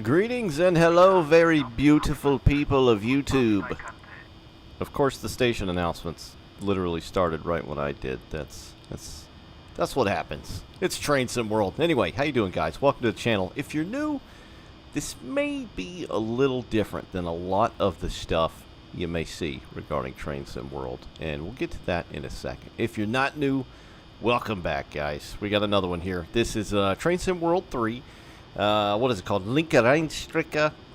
Greetings and hello, very beautiful people of YouTube. Of course, the station announcements literally started right when I did. That's what happens. It's Train Sim World. Anyway, how you doing, guys? Welcome to the channel. If you're new, this may be a little different than a lot of the stuff you may see regarding Train Sim World, and we'll get to that in a second. If you're not new, welcome back, guys. We got another one here. This is Train Sim World 3. What is it called? Rhine,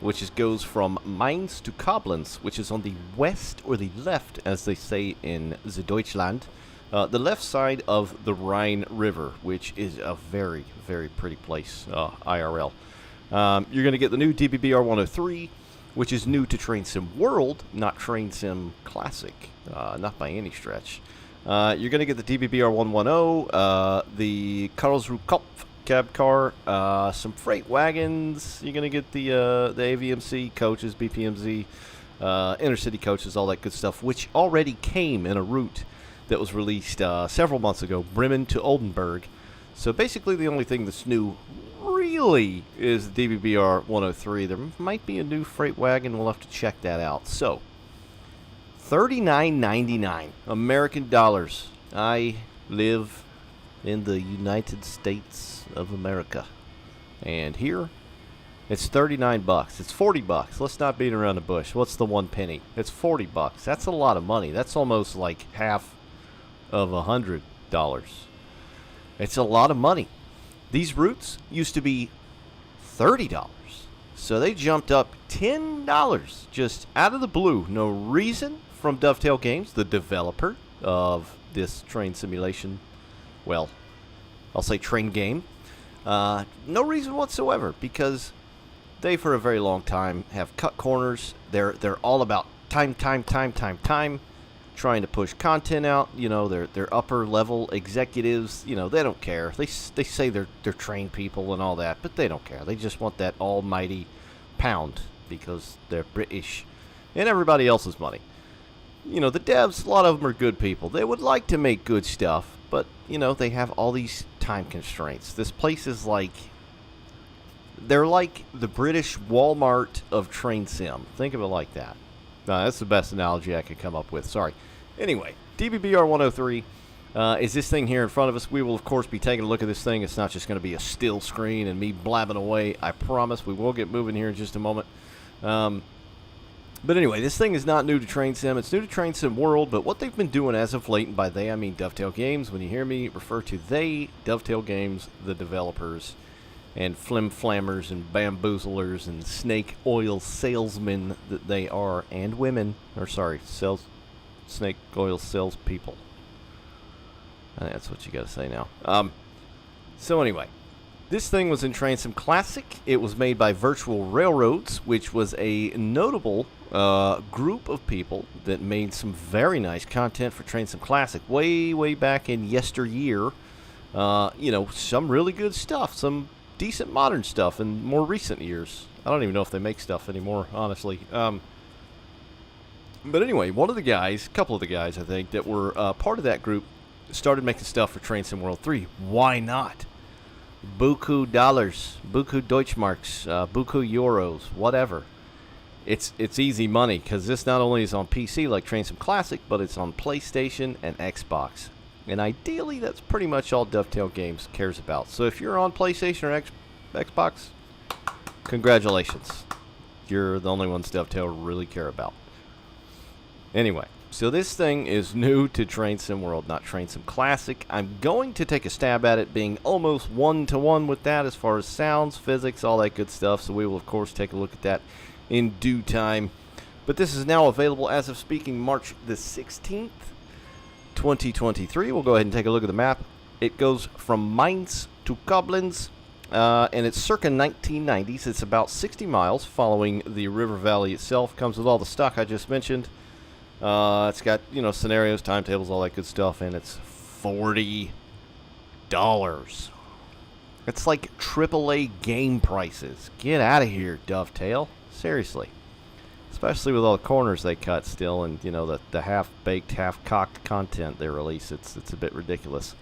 which goes from Mainz to Koblenz, which is on the west or the left, as they say in the Deutschland. The left side of the Rhine River, which is a very, very pretty place, IRL. You're going to get the new DBBR 103, which is new to Train Sim World, not Train Sim Classic, not by any stretch. You're going to get the DBBR 110, the Karlsruhe Kopf cab car, some freight wagons. You're going to get the AVMC coaches, BPMZ, intercity coaches, all that good stuff, which already came in a route that was released several months ago, Bremen to Oldenburg. So basically the only thing that's new really is the DBBR 103. There might be a new freight wagon. We'll have to check that out. So $39.99 American dollars. I live in the United States of America, and here it's 39 bucks. It's 40 bucks. Let's not beat around the bush. What's the 1 penny? It's 40 bucks. That's a lot of money. That's almost like half of $100. It's a lot of money. These routes used to be $30, so they jumped up $10 just out of the blue. No reason from Dovetail Games, the developer of this train simulation. Well, I'll say train game. No reason whatsoever, because they for a very long time have cut corners. They're all about time, trying to push content out. You know, they're upper level executives. You know, they don't care. They say they're train people and all that, but they don't care. They just want that almighty pound because they're British and everybody else's money. You know, the devs, a lot of them are good people. They would like to make good stuff, but, you know, they have all these time constraints. This place is like, they're like the British Walmart of Train Sim. Think of it like that. That's the best analogy I could come up with. Sorry. Anyway, DBBR 103 is this thing here in front of us. We will, of course, be taking a look at this thing. It's not just going to be a still screen and me blabbing away. I promise we will get moving here in just a moment. But anyway, this thing is not new to Train Sim. It's new to Train Sim World, but what they've been doing as of late, and by they I mean Dovetail Games. When you hear me refer to they, Dovetail Games, the developers, and flim-flammers and bamboozlers and snake oil salesmen that they are, and women, or sorry, snake oil salespeople. I think that's what you got to say now. So anyway, this thing was in Train Sim Classic. It was made by Virtual Railroads, which was a notable group of people that made some very nice content for Train Sim Classic way back in yesteryear. You know, some really good stuff, some decent modern stuff in more recent years. I don't even know if they make stuff anymore, honestly. But anyway, one of the guys, a couple of the guys, I think, that were part of that group started making stuff for Train Sim World 3. Why not? Buku dollars, buku Deutschmarks, buku euros, whatever. It's easy money, because this not only is on PC like Train Sim Classic, but it's on PlayStation and Xbox. And ideally, that's pretty much all Dovetail Games cares about. So if you're on PlayStation or Xbox, congratulations. You're the only ones Dovetail really care about. Anyway, so this thing is new to Train Sim World, not Train Sim Classic. I'm going to take a stab at it being almost one-to-one with that as far as sounds, physics, all that good stuff. So we will, of course, take a look at that in due time. But this is now available as of speaking March the 16th, 2023. We'll go ahead and take a look at the map. It goes from Mainz to Koblenz, and it's circa 1990s. It's about 60 miles following the river valley itself. Comes with all the stock I just mentioned. It's got, you know, scenarios, timetables, all that good stuff, and it's $40. It's like AAA game prices. Get out of here, Dovetail. Seriously. Especially with all the corners they cut still, and, you know, the half-baked, half-cocked content they release. It's a bit ridiculous.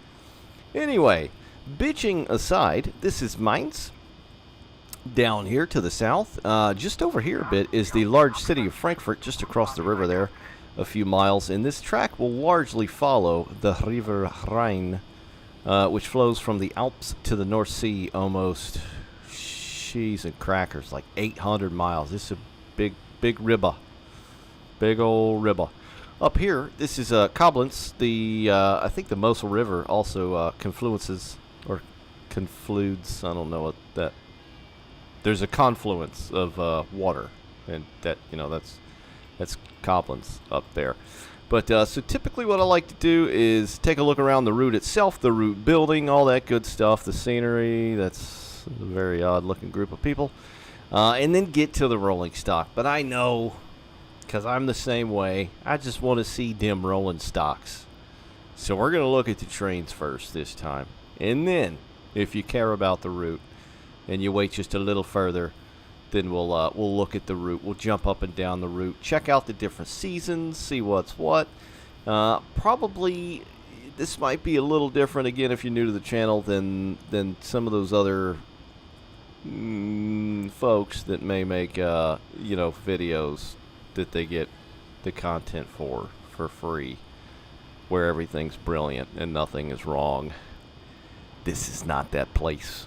Anyway, bitching aside, this is Mainz. down here to the south. Just over here a bit is the large city of Frankfurt, just across the river there, a few miles. And this track will largely follow the River Rhine, which flows from the Alps to the North Sea almost, cheese and crackers, like 800 miles. This is a big river. Big old river. Up here, this is Koblenz. I think the Mosel River also confluences, or confludes, I don't know what that. There's a confluence of water, and that, that's Koblenz up there. But so typically what I like to do is take a look around the route itself, the route building, all that good stuff, the scenery. That's a very odd looking group of people. And then get to the rolling stock. But I know, because I'm the same way, I just want to see them rolling stocks. So we're going to look at the trains first this time. And then, if you care about the route, and you wait just a little further, then we'll look at the route. We'll jump up and down the route, check out the different seasons, see what's what. Probably this might be a little different again if you're new to the channel than some of those other folks that may make videos that they get the content for free, where everything's brilliant and nothing is wrong. This is not that place.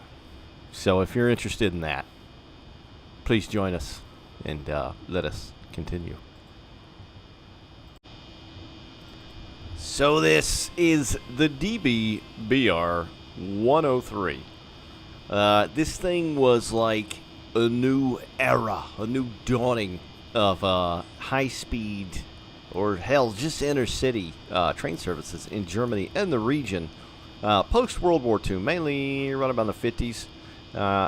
So if you're interested in that, please join us and let us continue. So this is the DB-BR 103. This thing was like a new era, a new dawning of high-speed, or hell, just inner-city train services in Germany and the region post-World War II, mainly right about the 50s,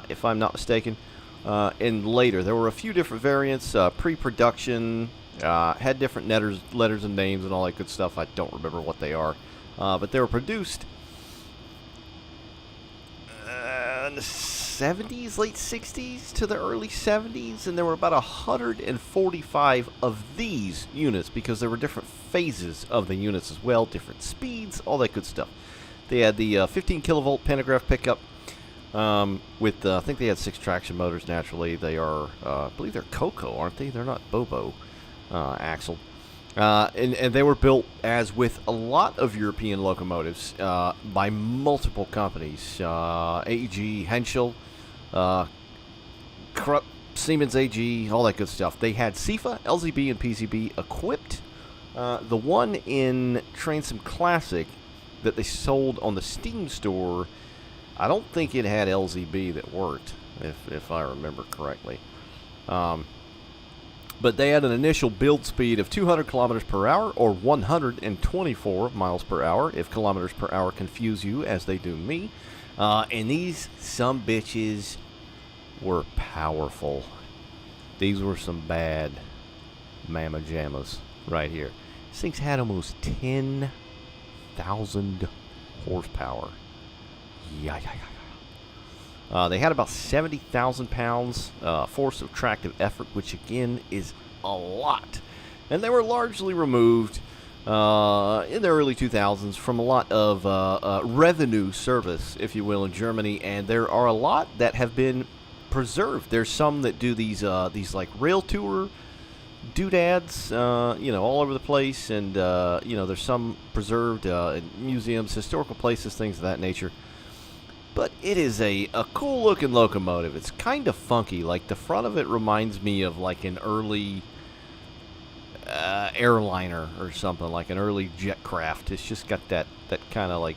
if I'm not mistaken. And later, there were a few different variants, pre-production, had different letters and names and all that good stuff. I don't remember what they are, but they were produced in the 70s, late 60s to the early 70s, and there were about 145 of these units, because there were different phases of the units as well, different speeds, all that good stuff. They had the 15 kilovolt pantograph pickup, with I think they had 6 traction motors. Naturally, they are I believe they're Coco, aren't they? They're not Bobo axle, and they were built, as with a lot of European locomotives, by multiple companies, AEG, Henschel, Krupp, Siemens AG, all that good stuff. They had CIFA, LZB, and PCB equipped. The one in Trainsim Classic that they sold on the Steam store, I don't think it had LZB that worked, if I remember correctly. But they had an initial build speed of 200 kilometers per hour, or 124 miles per hour, if kilometers per hour confuse you, as they do me. And these some bitches were powerful. These were some bad mamma jammas right here. These things had almost 10,000 horsepower. Yeah. They had about 70,000 pounds force of tractive effort, which again is a lot. And they were largely removed in the early 2000s from a lot of revenue service, if you will, in Germany. And there are a lot that have been preserved. There's some that do these like rail tour doodads, all over the place. And, there's some preserved in museums, historical places, things of that nature. But it is a cool looking locomotive. It's kind of funky. Like, the front of it reminds me of like an early airliner or something, like an early jet craft. It's just got that kind of, like,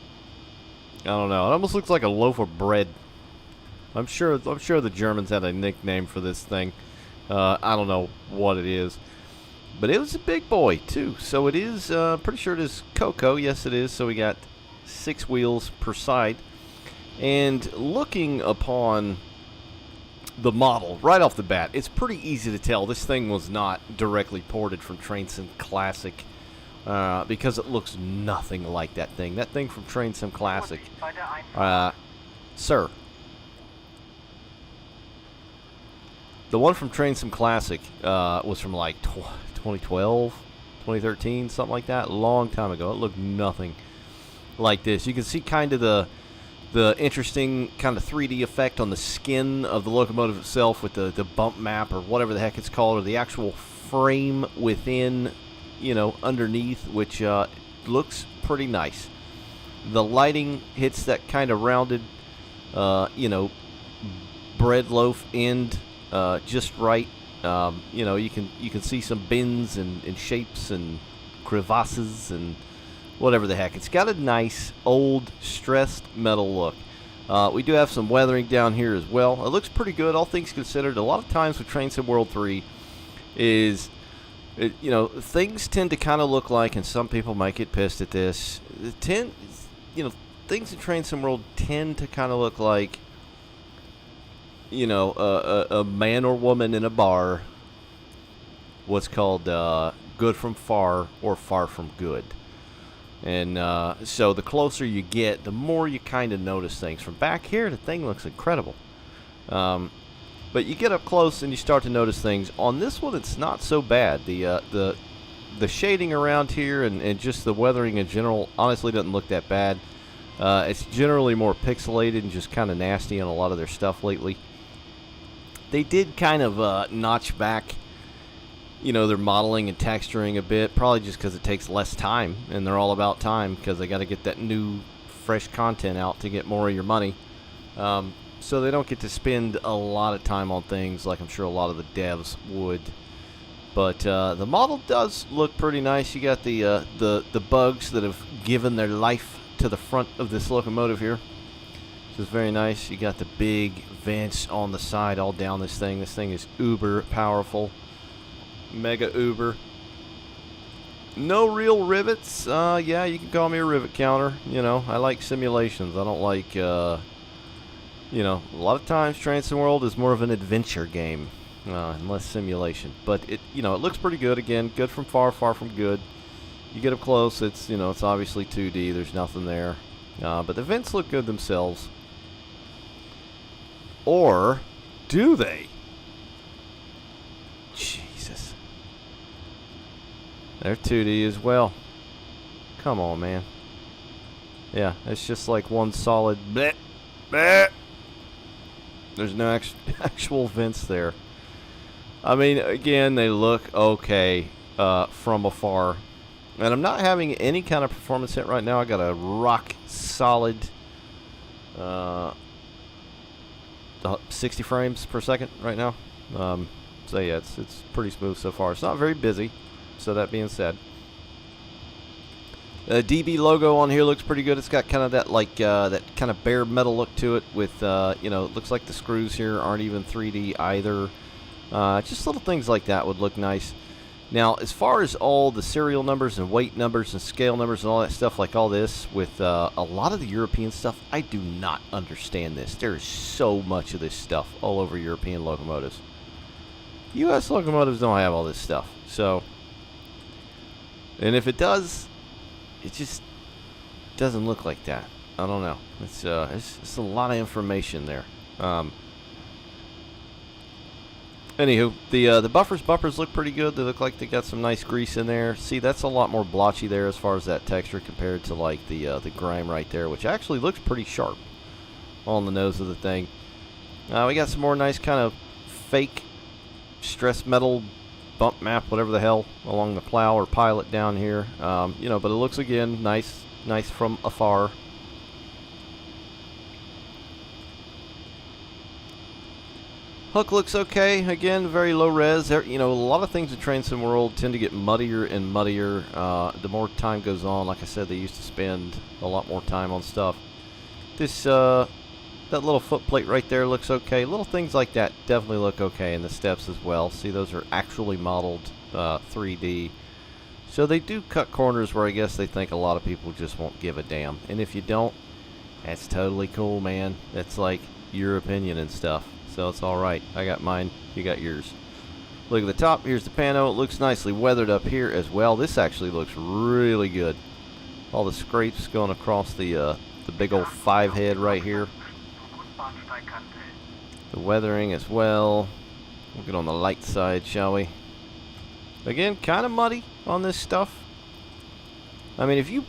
I don't know. It almost looks like a loaf of bread. I'm sure the Germans had a nickname for this thing. I don't know what it is. But it was a big boy too. So it is pretty sure it is Coco. Yes, it is. So we got 6 wheels per side. And looking upon the model right off the bat, it's pretty easy to tell this thing was not directly ported from Trainsim Classic, because it looks nothing like that thing. That thing from Trainsim Classic, sir. The one from Trainsim Classic was from like 2012, 2013, something like that, a long time ago. It looked nothing like this. You can see kind of the the interesting kind of 3D effect on the skin of the locomotive itself with the bump map or whatever the heck it's called, or the actual frame within, underneath, which looks pretty nice. The lighting hits that kind of rounded, bread loaf end just right. You can see some bends and shapes and crevasses and whatever the heck. It's got a nice old stressed metal look. We do have some weathering down here as well. It looks pretty good, all things considered. A lot of times with Train Sim World 3 is, things tend to kind of look like, and some people might get pissed at this, things in Train Sim World tend to kind of look like, a man or woman in a bar, what's called good from far or far from good. And so the closer you get, the more you kind of notice things. From back here, the thing looks incredible. But you get up close and you start to notice things. On this one, it's not so bad. The shading around here and just the weathering in general honestly doesn't look that bad. It's generally more pixelated and just kind of nasty on a lot of their stuff lately. They did kind of notch back, their modeling and texturing a bit, probably just because it takes less time, and they're all about time because they got to get that new, fresh content out to get more of your money. So they don't get to spend a lot of time on things like I'm sure a lot of the devs would. But the model does look pretty nice. You got the bugs that have given their life to the front of this locomotive here, which is very nice. You got the big vents on the side all down this thing. This thing is uber powerful. Mega uber. No real rivets. Yeah, you can call me a rivet counter. I like simulations. I don't like, a lot of times Train Sim World is more of an adventure game and less simulation. But it looks pretty good. Again, good from far, far from good. You get up close, it's, it's obviously 2D. There's nothing there. But the vents look good themselves. Or do they? Jesus. They're 2D as well. Come on, man. Yeah, it's just like one solid bleh, bleh. There's no actual vents there. I mean, again, they look okay from afar. And I'm not having any kind of performance hit right now. I got a rock solid 60 frames per second right now. So yeah, it's pretty smooth so far. It's not very busy. So that being said, the DB logo on here looks pretty good. It's got kind of that that kind of bare metal look to it. With it looks like the screws here aren't even 3D either. Just little things like that would look nice. Now, as far as all the serial numbers and weight numbers and scale numbers and all that stuff, like all this, with a lot of the European stuff, I do not understand this. There is so much of this stuff all over European locomotives. U.S. locomotives don't have all this stuff. So, and if it does, it just doesn't look like that. I don't know. It's a lot of information there. Anywho, the bumpers look pretty good. They look like they got some nice grease in there. See, that's a lot more blotchy there as far as that texture compared to like the grime right there, which actually looks pretty sharp on the nose of the thing. We got some more nice kind of fake stress metal bump map, whatever the hell, along the plow or pilot down here. But it looks again nice from afar. Hook looks okay. Again, very low res. There, a lot of things in Train Sim World tend to get muddier and muddier the more time goes on. Like I said, they used to spend a lot more time on stuff. This that little foot plate right there looks okay. Little things like that definitely look okay, and the steps as well. See, those are actually modeled 3D. So they do cut corners where I guess they think a lot of people just won't give a damn. And if you don't, that's totally cool, man. That's like your opinion and stuff. So it's alright. I got mine. You got yours. Look at the top. Here's the pano. It looks nicely weathered up here as well. This actually looks really good. All the scrapes going across the big old 5 head right here. The weathering as well. We'll get on the light side, shall we? Again, kind of muddy on this stuff. I mean, if you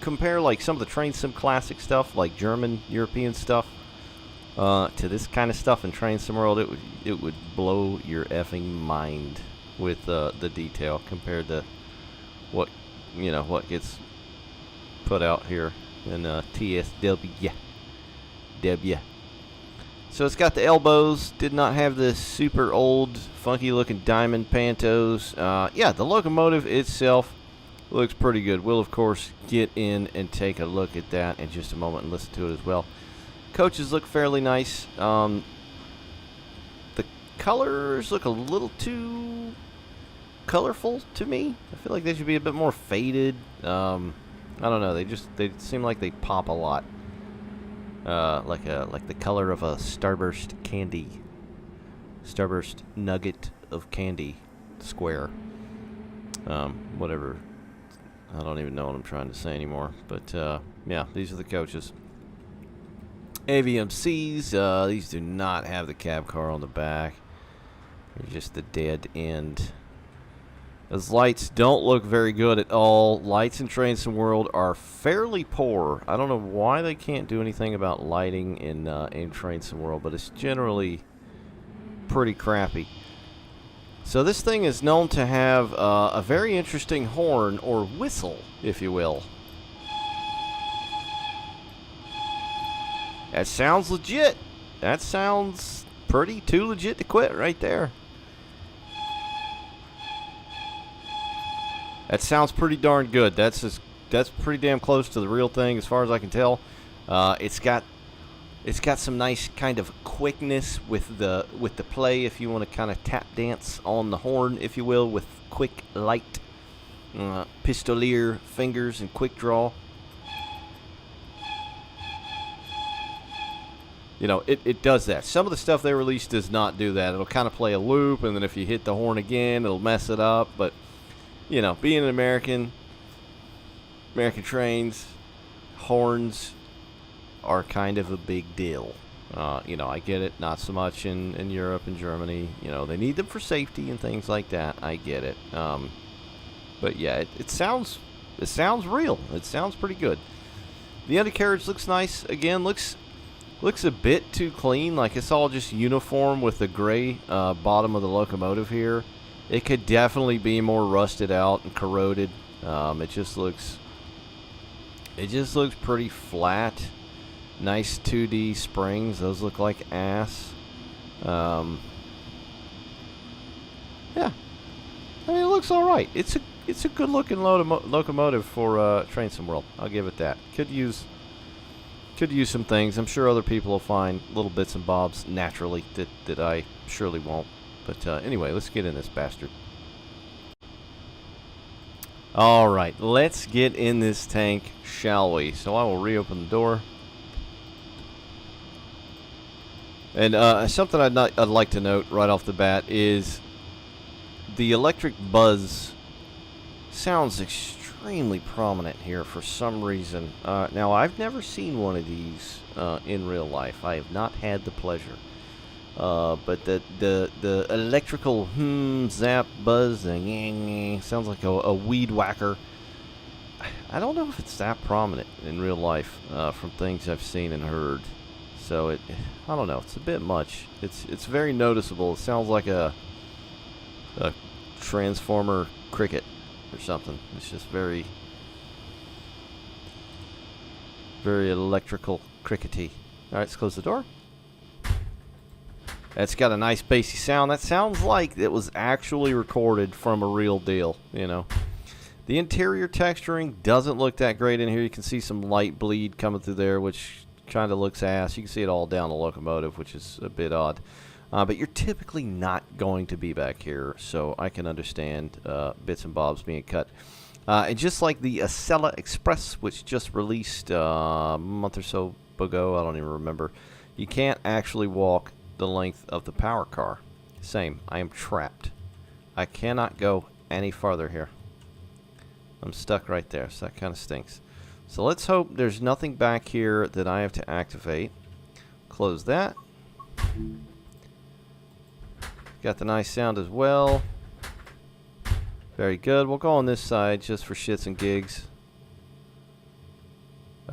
compare like some of the train sim classic stuff, like German, European stuff, to this kind of stuff in Train Sim World, it would blow your effing mind with the detail compared to what what gets put out here in TSW. So it's got the elbows. Did not have the super old, funky-looking diamond pantos. Yeah, the locomotive itself looks pretty good. We'll, of course, get in and take a look at that in just a moment and listen to it as well. Coaches look fairly nice. The colors look a little too colorful to me. I feel like they should be a bit more faded. I don't know. They seem like they pop a lot. Like the color of a Starburst candy. Starburst nugget of candy square. Whatever. I don't even know what I'm trying to say anymore. But yeah, these are the coaches. AVMCs. These do not have the cab car on the back. They're just the dead end. Those lights don't look very good at all. Lights in Train Sim World are fairly poor. I don't know why they can't do anything about lighting in Train Sim World, but it's generally pretty crappy. So this thing is known to have a very interesting horn, or whistle, if you will. That sounds legit. That sounds pretty too legit to quit right there. That sounds pretty darn good. That's pretty damn close to the real thing as far as I can tell. It's got some nice kind of quickness with the play, if you want to kind of tap dance on the horn, if you will, with quick, light pistolier fingers and quick draw. You know, it does that. Some of the stuff they released does not do that. It'll kind of play a loop, and then if you hit the horn again, it'll mess it up. But, you know, being an American trains, horns are kind of a big deal. You know, I get it. Not so much in Europe and Germany. You know, they need them for safety and things like that. I get it. But yeah, it sounds real. It sounds pretty good. The undercarriage looks nice. Again, looks a bit too clean. Like it's all just uniform with the gray bottom of the locomotive here. It could definitely be more rusted out and corroded. It just looks pretty flat. Nice 2D springs. Those look like ass. Yeah. I mean, it looks all right. It's a good looking locomotive for Train Sim World. I'll give it that. Could use some things. I'm sure other people will find little bits and bobs naturally that I surely won't. But anyway, let's get in this bastard. All right, let's get in this tank, shall we? So I will reopen the door. And something I'd like to note right off the bat is the electric buzz sounds extremely prominent here for some reason. Now, I've never seen one of these in real life. I have not had the pleasure. But the electrical zap buzz sounds like a weed whacker. I don't know if it's that prominent in real life from things I've seen and heard. So I don't know. It's a bit much. It's very noticeable. It sounds like a transformer cricket or something. It's just very electrical crickety. All right, let's close the door. That's got a nice bassy sound. That sounds like it was actually recorded from a real deal, you know. The interior texturing doesn't look that great in here. You can see some light bleed coming through there, which kind of looks ass. You can see it all down the locomotive, which is a bit odd. But you're typically not going to be back here, so I can understand bits and bobs being cut. And just like the Acela Express, which just released a month or so ago, I don't even remember, you can't actually walk the length of the power car. Same. I am trapped. I cannot go any farther here. I'm stuck right there, so that kind of stinks. So let's hope there's nothing back here that I have to activate. Close that. Got the nice sound as well. Very good. We'll go on this side just for shits and gigs.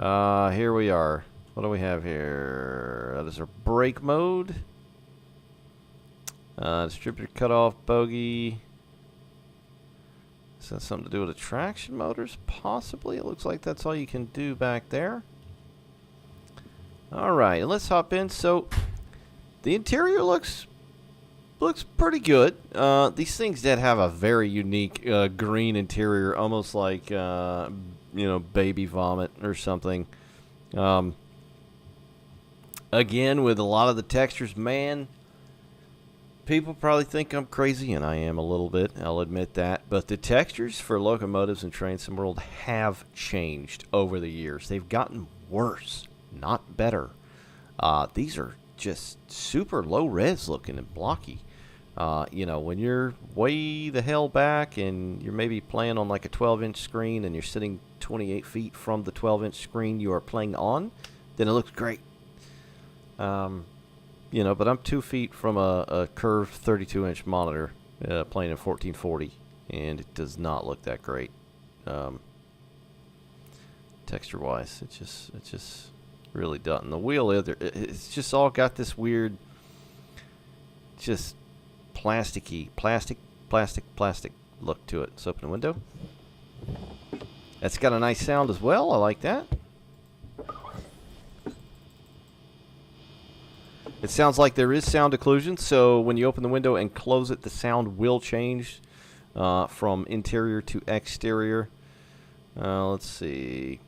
Here we are. What do we have here? That is our brake mode. Distributor cutoff bogey. Is that something to do with the traction motors? Possibly. It looks like that's all you can do back there. Alright, let's hop in. So, the interior looks pretty good. These things that have a very unique green interior, almost like, baby vomit or something. Again, with a lot of the textures, man, people probably think I'm crazy, and I am a little bit, I'll admit that. But the textures for locomotives in Train Sim World have changed over the years. They've gotten worse, not better. These are just super low res looking and blocky. When you're way the hell back and you're maybe playing on like a 12-inch screen and you're sitting 28 feet from the 12-inch screen you are playing on, then it looks great. But I'm 2 feet from a curved 32-inch monitor playing in 1440, and it does not look that great. Texture-wise, it just really doesn't. The wheel, it's just all got this weird, just plastic look to it. Let's open the window. That's got a nice sound as well. I like that. It sounds like there is sound occlusion, so when you open the window and close it, the sound will change from interior to exterior. Let's see.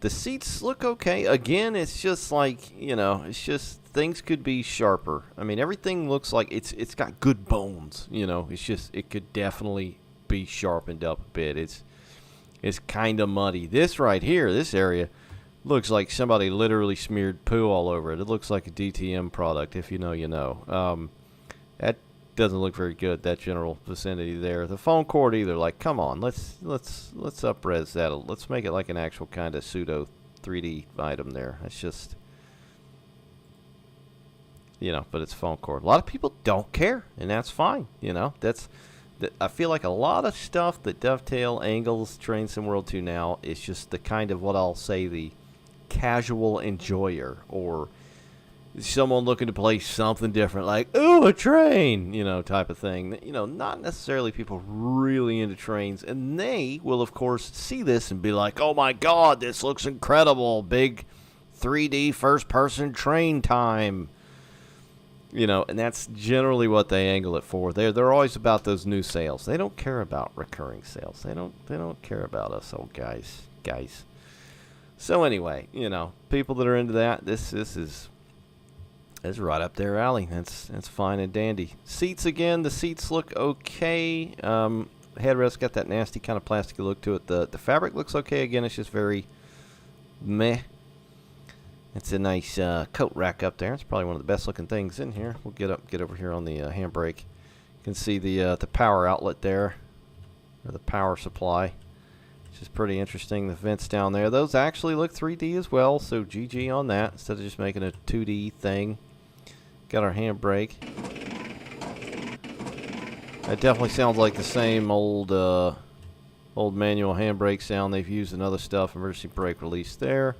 The seats look okay. Again, it's just like, it's just things could be sharper. I mean, everything looks like it's got good bones, It's just, it could definitely be sharpened up a bit. It's kind of muddy. This right here, this area, looks like somebody literally smeared poo all over it. It looks like a DTM product. If you know, you know. That doesn't look very good, that general vicinity there. The phone cord either. Like, come on, let's up-res that. Let's make it like an actual kind of pseudo 3D item there. It's just, but it's phone cord. A lot of people don't care, and that's fine. I feel like a lot of stuff that Dovetail angles Train Sim World to now is just the kind of what I'll say the casual enjoyer, or someone looking to play something different, like, ooh, a train, type of thing. Not necessarily people really into trains, and they will, of course, see this and be like, oh my god, this looks incredible, big 3D first-person train time. And that's generally what they angle it for. They're always about those new sales. They don't care about recurring sales. They don't care about us old guys. So anyway, people that are into that, this is right up their alley. That's fine and dandy. Seats again. The seats look okay. Headrest got that nasty kind of plasticky look to it. The fabric looks okay. Again, it's just very meh. It's a nice coat rack up there. It's probably one of the best looking things in here. We'll get over here on the handbrake. You can see the power outlet there, or the power supply, which is pretty interesting. The vents down there, those actually look 3D as well, so GG on that, instead of just making a 2D thing. Got our handbrake. That definitely sounds like the same old manual handbrake sound they've used in other stuff. Emergency brake release there.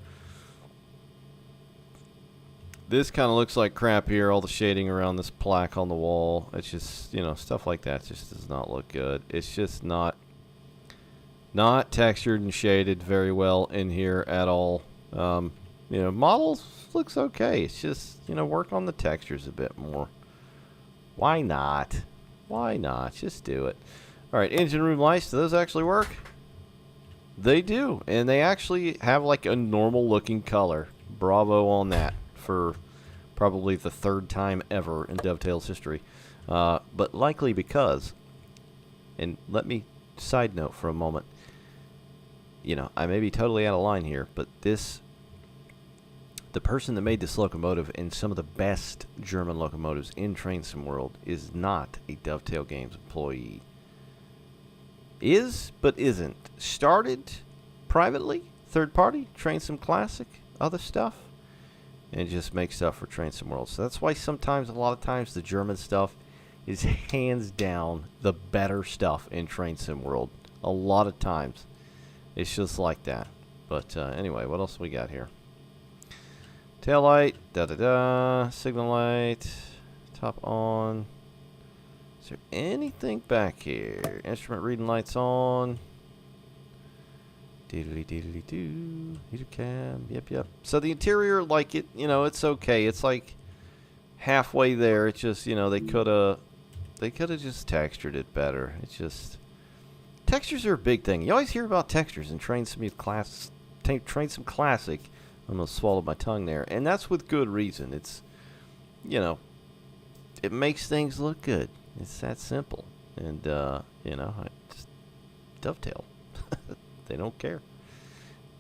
This kind of looks like crap here, all the shading around this plaque on the wall. It's just, stuff like that just does not look good. It's just not textured and shaded very well in here at all. Models looks okay. It's just, work on the textures a bit more. Why not? Why not? Just do it. All right, engine room lights, do those actually work? They do, and they actually have like a normal looking color. Bravo on that. For probably the third time ever in Dovetail's history. But likely because, and let me side note for a moment, I may be totally out of line here, but the person that made this locomotive and some of the best German locomotives in Train Sim World is not a Dovetail Games employee. Is, but isn't. Started privately, third party, Train Sim Classic, other stuff. And just make stuff for Train Sim World. So that's why sometimes, a lot of times, the German stuff is hands down the better stuff in Train Sim World. A lot of times. It's just like that. But anyway, what else we got here? Tail light, da-da-da, signal light, top on. Is there anything back here? Instrument reading lights on. Doodly-doodly-doo. Heater cab, yep. So the interior, like it, you know, it's okay. It's like halfway there. It's just, you know, they could have just textured it better. It's just, textures are a big thing. You always hear about textures in Train Sim Classic. I almost swallowed my tongue there. And that's with good reason. It's, you know, it makes things look good. It's that simple. And, you know, I just dovetail. They don't care.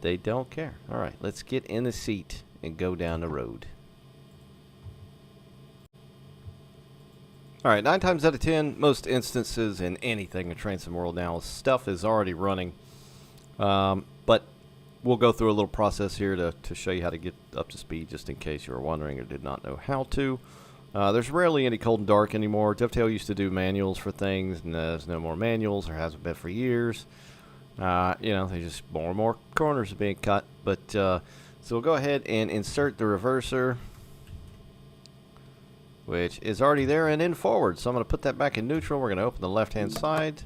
They don't care. All right, let's get in the seat and go down the road. All right, 9 times out of 10, most instances in anything in Train Sim World now, stuff is already running. But we'll go through a little process here to show you how to get up to speed, just in case you were wondering or did not know how to. There's rarely any cold and dark anymore. Dovetail used to do manuals for things, and there's no more manuals, or hasn't been for years. You know, they just more and more corners are being cut. But so we'll go ahead and insert the reverser, which is already there and in forward. So I'm going to put that back in neutral. We're going to open the left-hand side.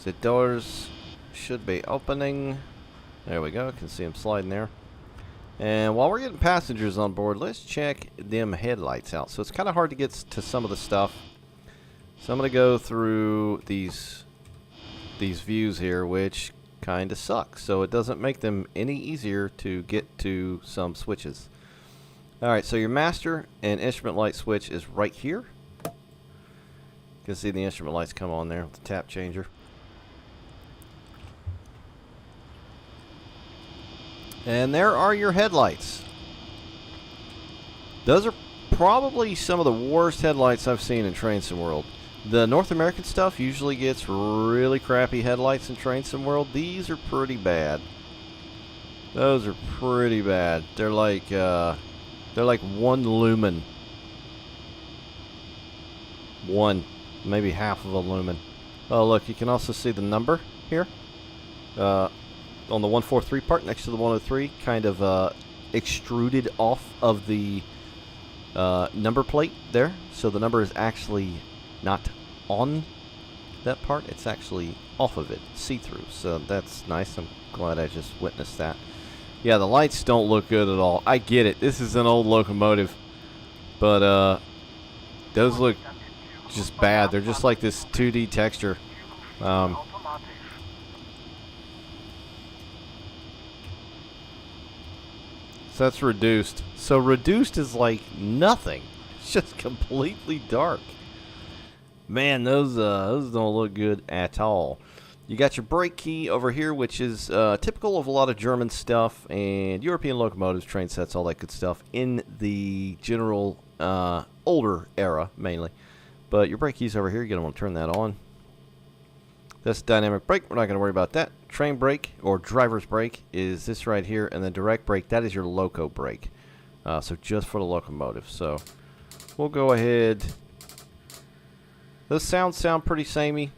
The doors should be opening. There we go. You can see them sliding there. And while we're getting passengers on board, let's check them headlights out. So it's kind of hard to get to some of the stuff. So I'm going to go through these views here, which kind of suck. So it doesn't make them any easier to get to some switches. Alright, so your master and instrument light switch is right here. You can see the instrument lights come on there with the tap changer. And there are your headlights. Those are probably some of the worst headlights I've seen in Train Sim World. The North American stuff usually gets really crappy headlights in Train Sim World. These are pretty bad. Those are pretty bad. They're like 1 lumen. One, maybe half of a lumen. Oh, look, you can also see the number here. On the 143 part next to the 103, kind of extruded off of the number plate there. So the number is actually not on that part. It's actually off of it, see-through. So that's nice. I'm glad I just witnessed that. Yeah, the lights don't look good at all. I get it. This is an old locomotive. But those look just bad. They're just like this 2D texture. So that's reduced. So reduced is like nothing. It's just completely dark. Man, those don't look good at all. You got your brake key over here, which is typical of a lot of German stuff and European locomotives, train sets, all that good stuff in the general older era, mainly. But your brake key's over here. You're going to want to turn that on. That's dynamic brake. We're not going to worry about that. Train brake, or driver's brake, is this right here. And then direct brake, that is your loco brake. So just for the locomotive. So we'll go ahead. Those sounds sound pretty samey.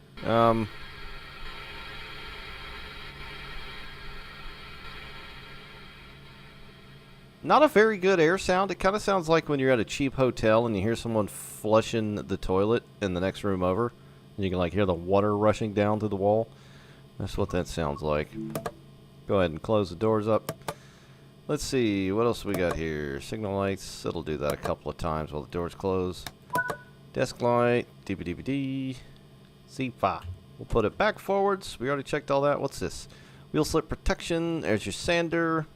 Not a very good air sound. It kind of sounds like when you're at a cheap hotel and you hear someone flushing the toilet in the next room over. And you can like hear the water rushing down through the wall. That's what that sounds like. Go ahead and close the doors up. Let's see, what else we got here? Signal lights. It'll do that a couple of times while the doors close. Desk light. DVD. C5. We'll put it back forwards. We already checked all that. What's this? Wheel slip protection. There's your sander.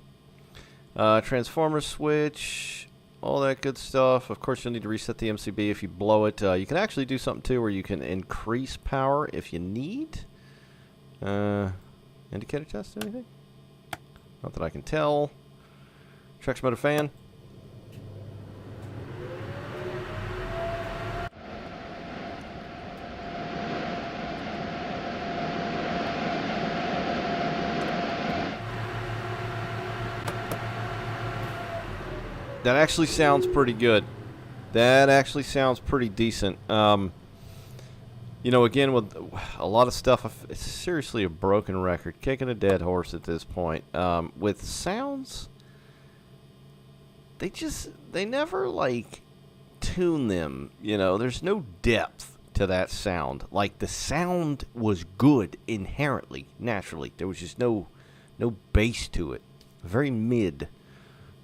Transformer switch. All that good stuff. Of course, you'll need to reset the MCB if you blow it. You can actually do something, too, where you can increase power if you need. Indicator test, anything? Not that I can tell. Traction motor fan. That actually sounds pretty good. That actually sounds pretty decent. You know, again, with a lot of stuff, it's seriously a broken record, kicking a dead horse at this point. With sounds, they never, like, tune them. You know, there's no depth to that sound. Like, the sound was good inherently, naturally. There was just no bass to it. Very mid.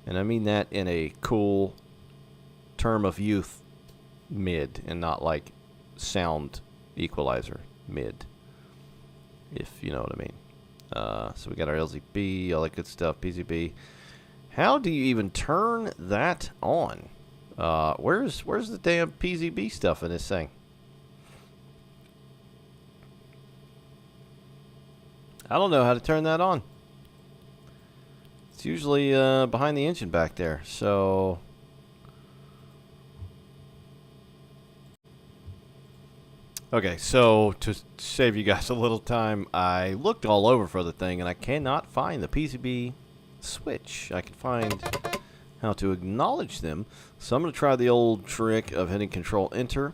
And I mean that in a cool term of youth, mid, and not like sound equalizer mid, if you know what I mean. So we got our LZB, all that good stuff, PZB. How do you even turn that on? Where's the damn PZB stuff in this thing? I don't know how to turn that on. It's usually behind the engine back there, so... Okay, so to save you guys a little time, I looked all over for the thing, and I cannot find the PCB switch. I can find how to acknowledge them, so I'm going to try the old trick of hitting Control-Enter,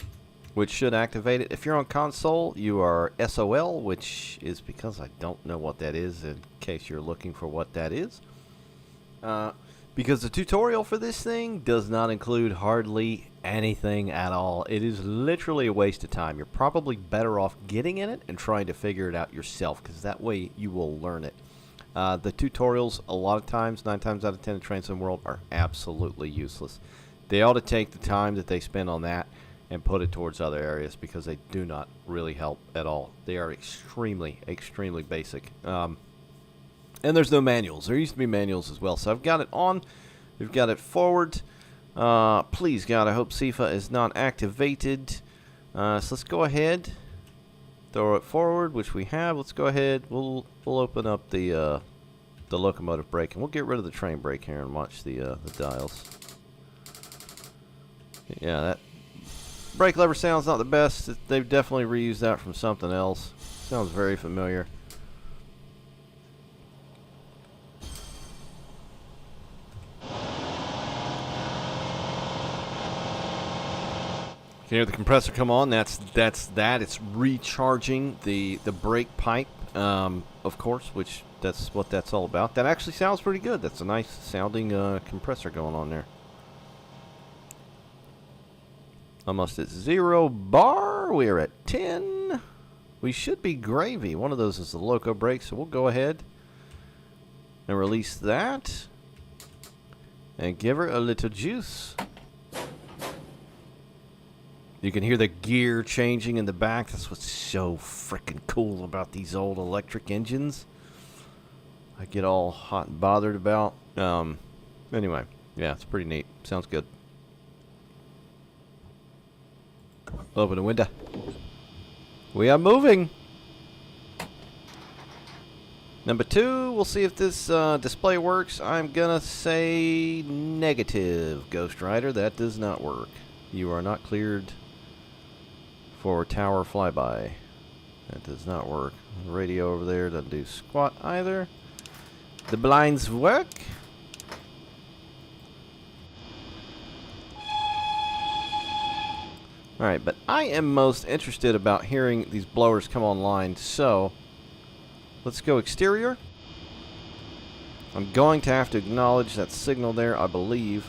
which should activate it. If you're on console, you are SOL, which is because I don't know what that is, in case you're looking for what that is. Because the tutorial for this thing does not include hardly anything at all. It is literally a waste of time. You're probably better off getting in it and trying to figure it out yourself, because that way you will learn it. The tutorials, a lot of times, 9 times out of 10 in Train Sim World, are absolutely useless. They ought to take the time that they spend on that and put it towards other areas, because they do not really help at all. They are extremely, extremely basic. And there's no manuals. There used to be manuals as well. So I've got it on. We've got it forward. Please, God, I hope CIFA is not activated. So let's go ahead. Throw it forward, which we have. Let's go ahead. We'll open up the locomotive brake, and we'll get rid of the train brake here and watch the dials. Yeah, that brake lever sounds not the best. They've definitely reused that from something else. Sounds very familiar. You hear the compressor come on. That's that. It's recharging the brake pipe, of course, which that's what that's all about. That actually sounds pretty good. That's a nice sounding compressor going on there. Almost at 0 bar. We're at 10. We should be gravy. One of those is the loco brake, so we'll go ahead and release that and give her a little juice. You can hear the gear changing in the back. That's what's so freaking cool about these old electric engines. I get all hot and bothered about. Anyway, yeah, it's pretty neat. Sounds good. Open the window. We are moving. Number 2, we'll see if this display works. I'm gonna say negative, Ghost Rider. That does not work. You are not cleared for tower flyby. That does not work. The radio over there doesn't do squat either. The blinds work. Alright, but I am most interested about hearing these blowers come online, so let's go exterior. I'm going to have to acknowledge that signal there, I believe.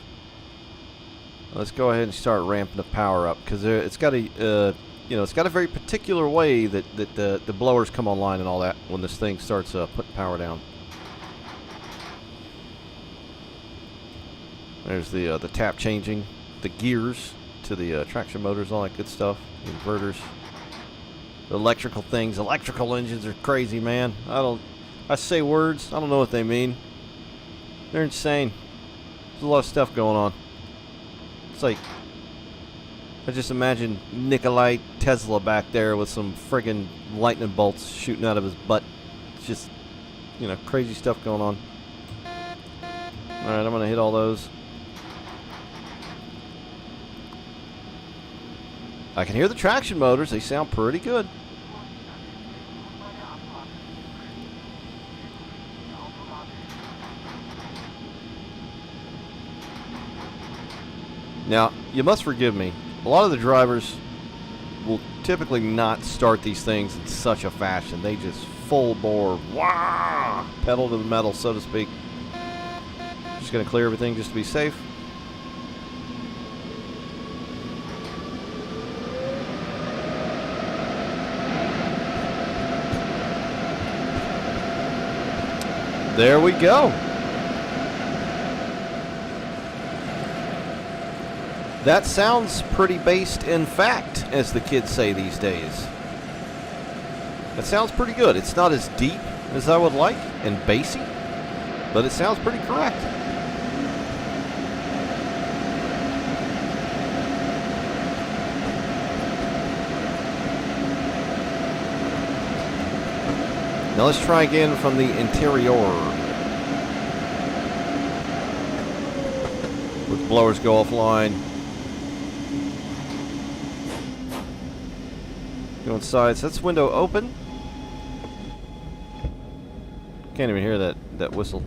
Let's go ahead and start ramping the power up, because it's got a it's got a very particular way that the blowers come online and all that when this thing starts putting power down. There's the tap changing, the gears to the traction motors, all that good stuff, inverters, the electrical things. Electrical engines are crazy, man. I say words, I don't know what they mean. They're insane. There's a lot of stuff going on. It's like, I just imagine Nikolai Tesla back there with some friggin' lightning bolts shooting out of his butt. It's just, crazy stuff going on. Alright, I'm gonna hit all those. I can hear the traction motors. They sound pretty good. Now, you must forgive me. A lot of the drivers will typically not start these things in such a fashion. They just full bore, wah, pedal to the metal, so to speak. Just going to clear everything just to be safe. There we go. That sounds pretty based in fact, as the kids say these days. That sounds pretty good. It's not as deep as I would like and bassy, but it sounds pretty correct. Now let's try again from the interior. With blowers go offline. Go inside. So that's window open. Can't even hear that whistle.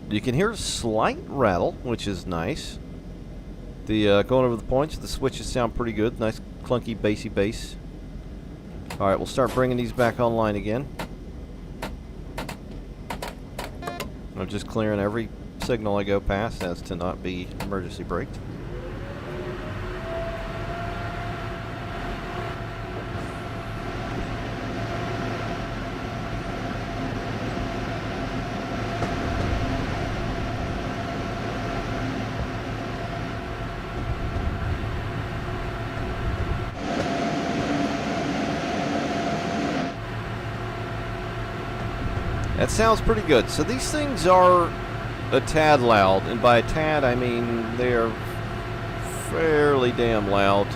You can hear a slight rattle, which is nice. The going over the points, the switches sound pretty good. Nice clunky bassy bass. Alright, we'll start bringing these back online again. I'm just clearing every signal I go past as to not be emergency braked. That sounds pretty good. So these things are a tad loud, and by a tad I mean they're fairly damn loud.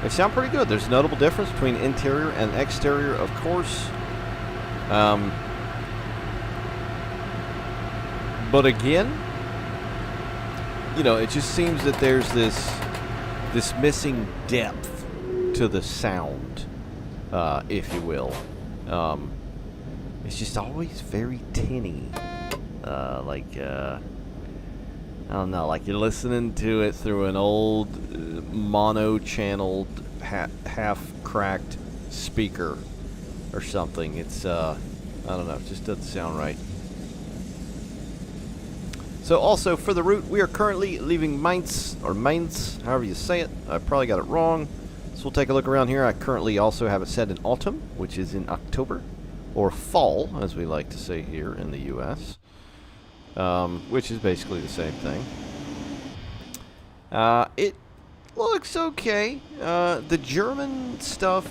They sound pretty good. There's a notable difference between interior and exterior, of course. But again, you know, it just seems that there's this missing depth to the sound, if you will. It's just always very tinny. I don't know, like you're listening to it through an old mono-channeled, half-cracked speaker or something. It's, I don't know, it just doesn't sound right. So also, for the route, we are currently leaving Mainz, or Mainz, however you say it. I probably got it wrong. So we'll take a look around here. I currently also have it set in autumn, which is in October. Or fall, as we like to say here in the U.S., which is basically the same thing. It looks okay. The German stuff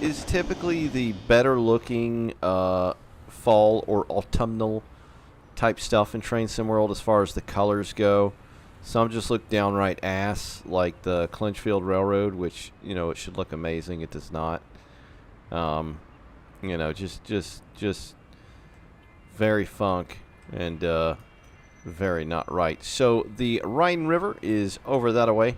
is typically the better-looking fall or autumnal type stuff in Train Sim World as far as the colors go. Some just look downright ass, like the Clinchfield Railroad, which, you know, it should look amazing. It does not. You know, just very funk and very not right. So the Rhine River is over that away.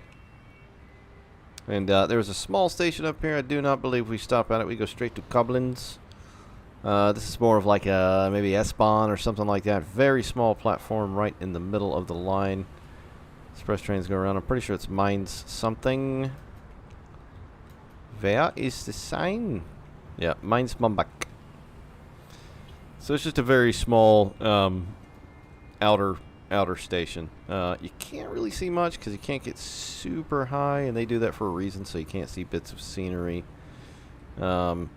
And there's a small station up here. I do not believe we stop at it. We go straight to Koblenz. This is more of like a maybe S-Bahn or something like that. Very small platform right in the middle of the line. Express trains go around. I'm pretty sure it's Mainz something. Where is the sign? Yeah, Mainz-Mombach. So it's just a very small outer station. You can't really see much because you can't get super high, and they do that for a reason, so you can't see bits of scenery. But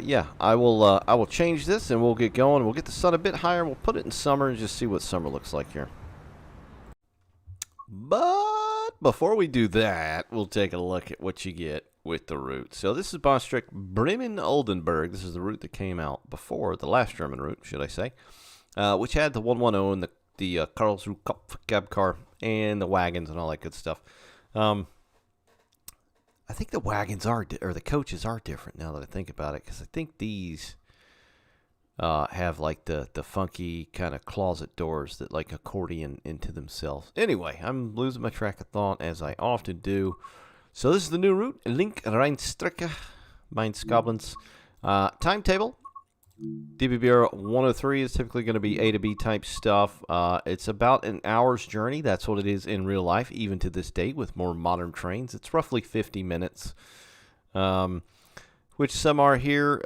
yeah, I will change this, and we'll get going. We'll get the sun a bit higher. We'll put it in summer and just see what summer looks like here. But before we do that, we'll take a look at what you get with the route. So this is Bahnstrecke Bremen-Oldenburg. This is the route that came out before the last German route, should I say, which had the 110 and the Karlsruhe Kopf cab car and the wagons and all that good stuff. I think the wagons or the coaches are different now that I think about it, because I think these have like the funky kind of closet doors that like accordion into themselves. Anyway, I'm losing my track of thought as I often do. So this is the new route, Link Rheinstrecke, Mainz-Koblenz. Timetable DBBR 103 is typically going to be A to B type stuff. It's about an hour's journey. That's what it is in real life, even to this date with more modern trains. It's roughly 50 minutes, which some are here.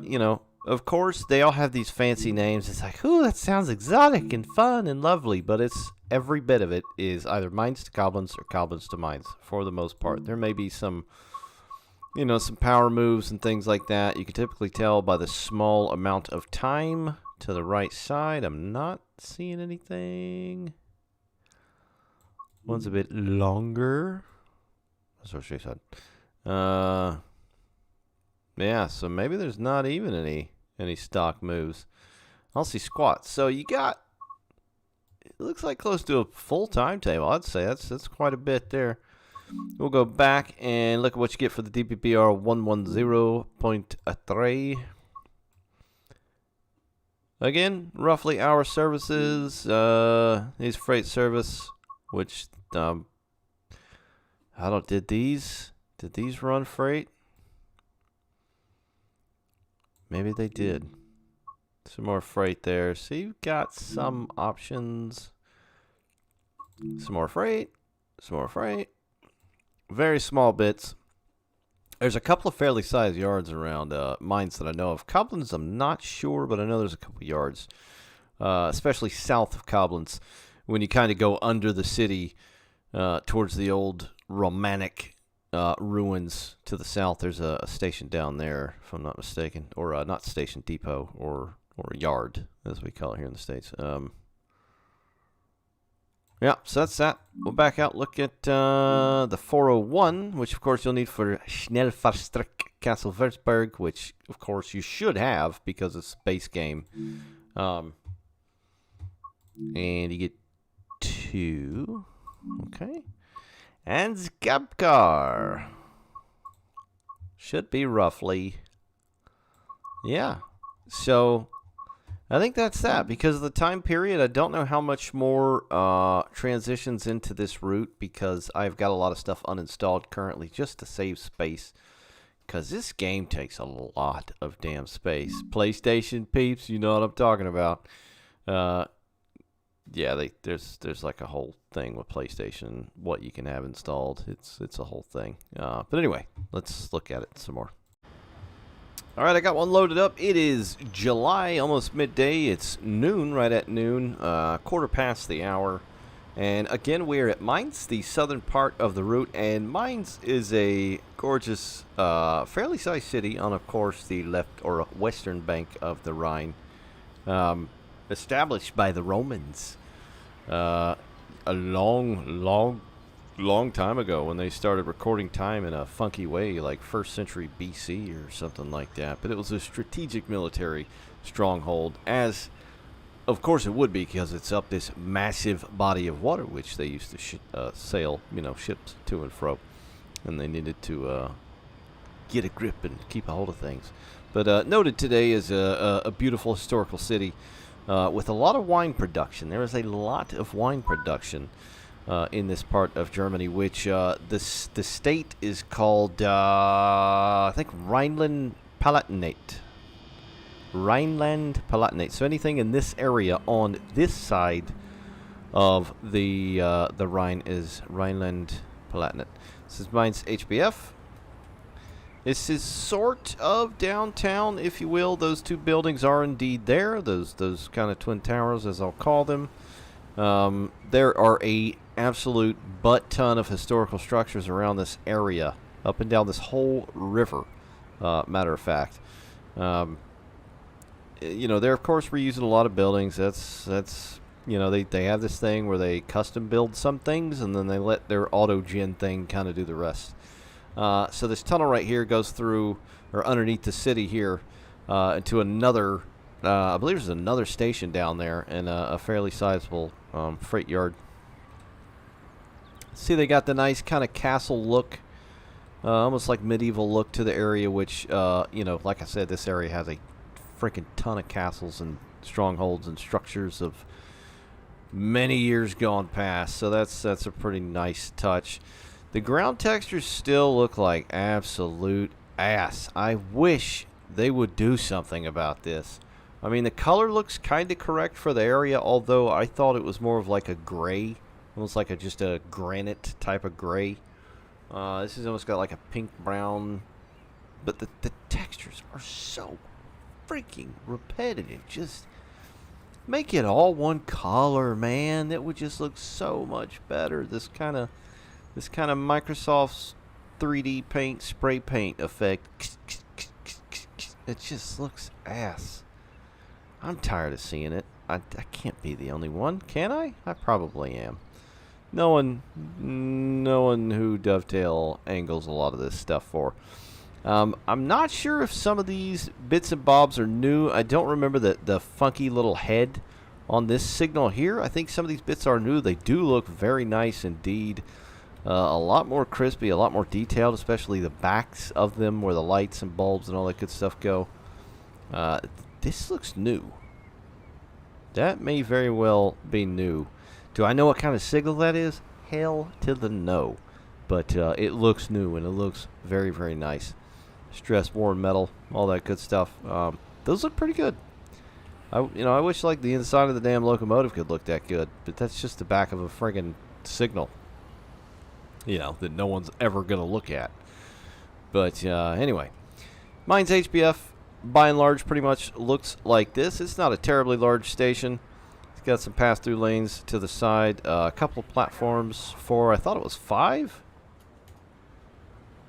You know, of course, they all have these fancy names. It's like, ooh, that sounds exotic and fun and lovely, but it's every bit of it is either Mainz to Koblenz or Koblenz to Mainz for the most part. There may be some, you know, some power moves and things like that. You can typically tell by the small amount of time to the right side. I'm not seeing anything. One's a bit longer. That's what she said. Yeah, so maybe there's not even any stock moves. I'll see squats. So you got, it looks like close to a full timetable. I'd say that's quite a bit there. We'll go back and look at what you get for the DPPR 110.3. Again, roughly hour services. These freight service, which I don't. Did these run freight? Maybe they did. Some more freight there. So you've got some options. Some more freight. Some more freight. Very small bits. There's a couple of fairly sized yards around Mainz that I know of. Koblenz, I'm not sure, but I know there's a couple yards, especially south of Koblenz, when you kind of go under the city towards the old Romantic ruins to the south. There's a station down there, if I'm not mistaken, or not station, depot, or yard, as we call it here in the States. Yeah, so that's that. We'll back out, look at the 401, which of course you'll need for Schnellfahrstrecke Kassel-Würzburg, which of course you should have because it's a base game. And you get 2. Okay. And Skabkar. Should be roughly. Yeah. So I think that's that. Because of the time period, I don't know how much more transitions into this route because I've got a lot of stuff uninstalled currently just to save space. Because this game takes a lot of damn space. PlayStation peeps, you know what I'm talking about. Yeah, there's like a whole thing with PlayStation, what you can have installed. It's a whole thing. But anyway, let's look at it some more. All right, I got one loaded up. It is July, almost midday. It's noon, right at noon, quarter past the hour. And again, we're at Mainz, the southern part of the route. And Mainz is a gorgeous, fairly sized city on, of course, the left or western bank of the Rhine. Established by the Romans a long time ago when they started recording time in a funky way, like 1st century BC or something like that. But it was a strategic military stronghold, as of course it would be, because it's up this massive body of water, which they used to sail, you know, ships to and fro, and they needed to get a grip and keep a hold of things. But noted today is a beautiful historical city with a lot of wine production. There is a lot of wine production in this part of Germany, which the state is called, I think, Rhineland-Palatinate. Rhineland-Palatinate. So anything in this area on this side of the Rhine is Rhineland-Palatinate. This is Mainz HBF. This is sort of downtown, if you will. Those two buildings are indeed there. Those kind of twin towers, as I'll call them. There are a absolute butt ton of historical structures around this area, up and down this whole river. Matter of fact, you know, they're of course reusing a lot of buildings. That's you know, they have this thing where they custom build some things and then they let their auto gen thing kind of do the rest. So this tunnel right here goes through, or underneath the city here, into another, I believe there's another station down there, and a fairly sizable freight yard. See, they got the nice kind of castle look, almost like medieval look to the area, which, you know, like I said, this area has a freaking ton of castles and strongholds and structures of many years gone past. So that's a pretty nice touch. The ground textures still look like absolute ass. I wish they would do something about this. I mean, the color looks kind of correct for the area, although I thought it was more of like a gray. Almost like just a granite type of gray. This has almost got like a pink brown. But the textures are so freaking repetitive. Just make it all one color, man. That would just look so much better. This kind of Microsoft's 3D paint, spray paint effect. It just looks ass. I'm tired of seeing it. I can't be the only one, can I? I probably am. No one who Dovetail angles a lot of this stuff for. I'm not sure if some of these bits and bobs are new. I don't remember the funky little head on this signal here. I think some of these bits are new. They do look very nice indeed. A lot more crispy, a lot more detailed, especially the backs of them where the lights and bulbs and all that good stuff go. This looks new. That may very well be new. Do I know what kind of signal that is? Hell to the no. But it looks new and it looks very, very nice. Stress-worn metal, all that good stuff. Those look pretty good. I wish like the inside of the damn locomotive could look that good, but that's just the back of a friggin' signal. That no one's ever gonna look at. But anyway, Mainz HBF, by and large, pretty much looks like this. It's not a terribly large station. It's got some pass-through lanes to the side, a couple of platforms for, I thought it was 5.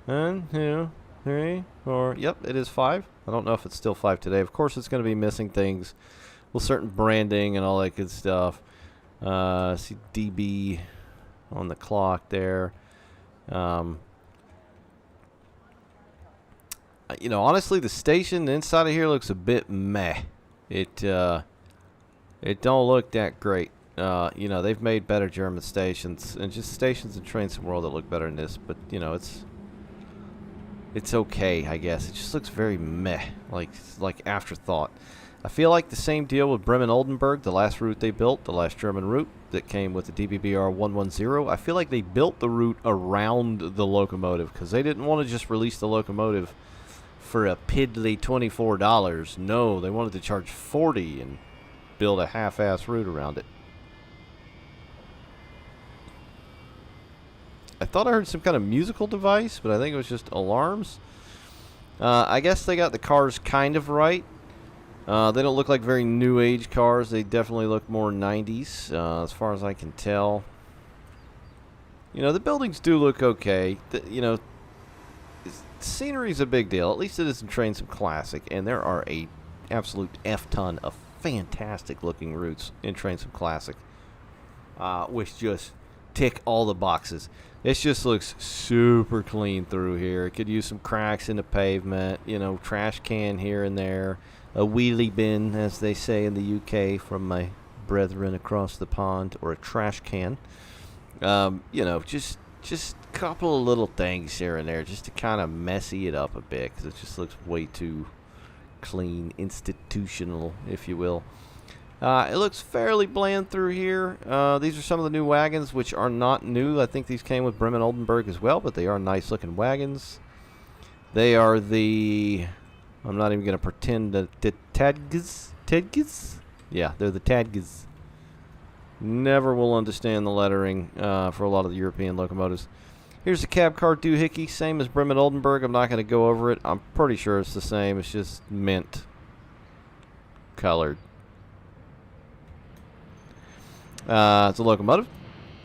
1, 2, 3, 4. Yep, it is 5. I don't know if it's still 5 today. Of course, it's going to be missing things with certain branding and all that good stuff. See DB on the clock there. Honestly, the station inside of here looks a bit meh. It don't look that great. They've made better German stations and just stations and trains in the world that look better than this. But it's okay, I guess. It just looks very meh, like afterthought. I feel like the same deal with Bremen-Oldenburg, the last route they built, the last German route that came with the DBBR 110. I feel like they built the route around the locomotive because they didn't want to just release the locomotive for a piddly $24. No, they wanted to charge $40 and build a half-ass route around it. I thought I heard some kind of musical device, but I think it was just alarms. I guess they got the cars kind of right. They don't look like very new age cars. They definitely look more 90s, as far as I can tell. The buildings do look okay. Scenery's a big deal. At least it is in Train Sim Classic, and there are a absolute F-ton of fantastic looking routes in Train Sim Classic, which just tick all the boxes. This just looks super clean through here. It could use some cracks in the pavement, trash can here and there, a wheelie bin, as they say in the UK from my brethren across the pond, or a trash can. Just a couple of little things here and there just to kind of messy it up a bit because it just looks way too clean, institutional, if you will. It looks fairly bland through here. These are some of the new wagons, which are not new. I think these came with Bremen-Oldenburg as well, but they are nice looking wagons. They are the... I'm not even going to pretend that the Tadges? Tadges? Yeah, they're the Tadges. Never will understand the lettering for a lot of the European locomotives. Here's the cab car doohickey, same as Bremen-Oldenburg. I'm not going to go over it. I'm pretty sure it's the same. It's just mint colored. It's a locomotive,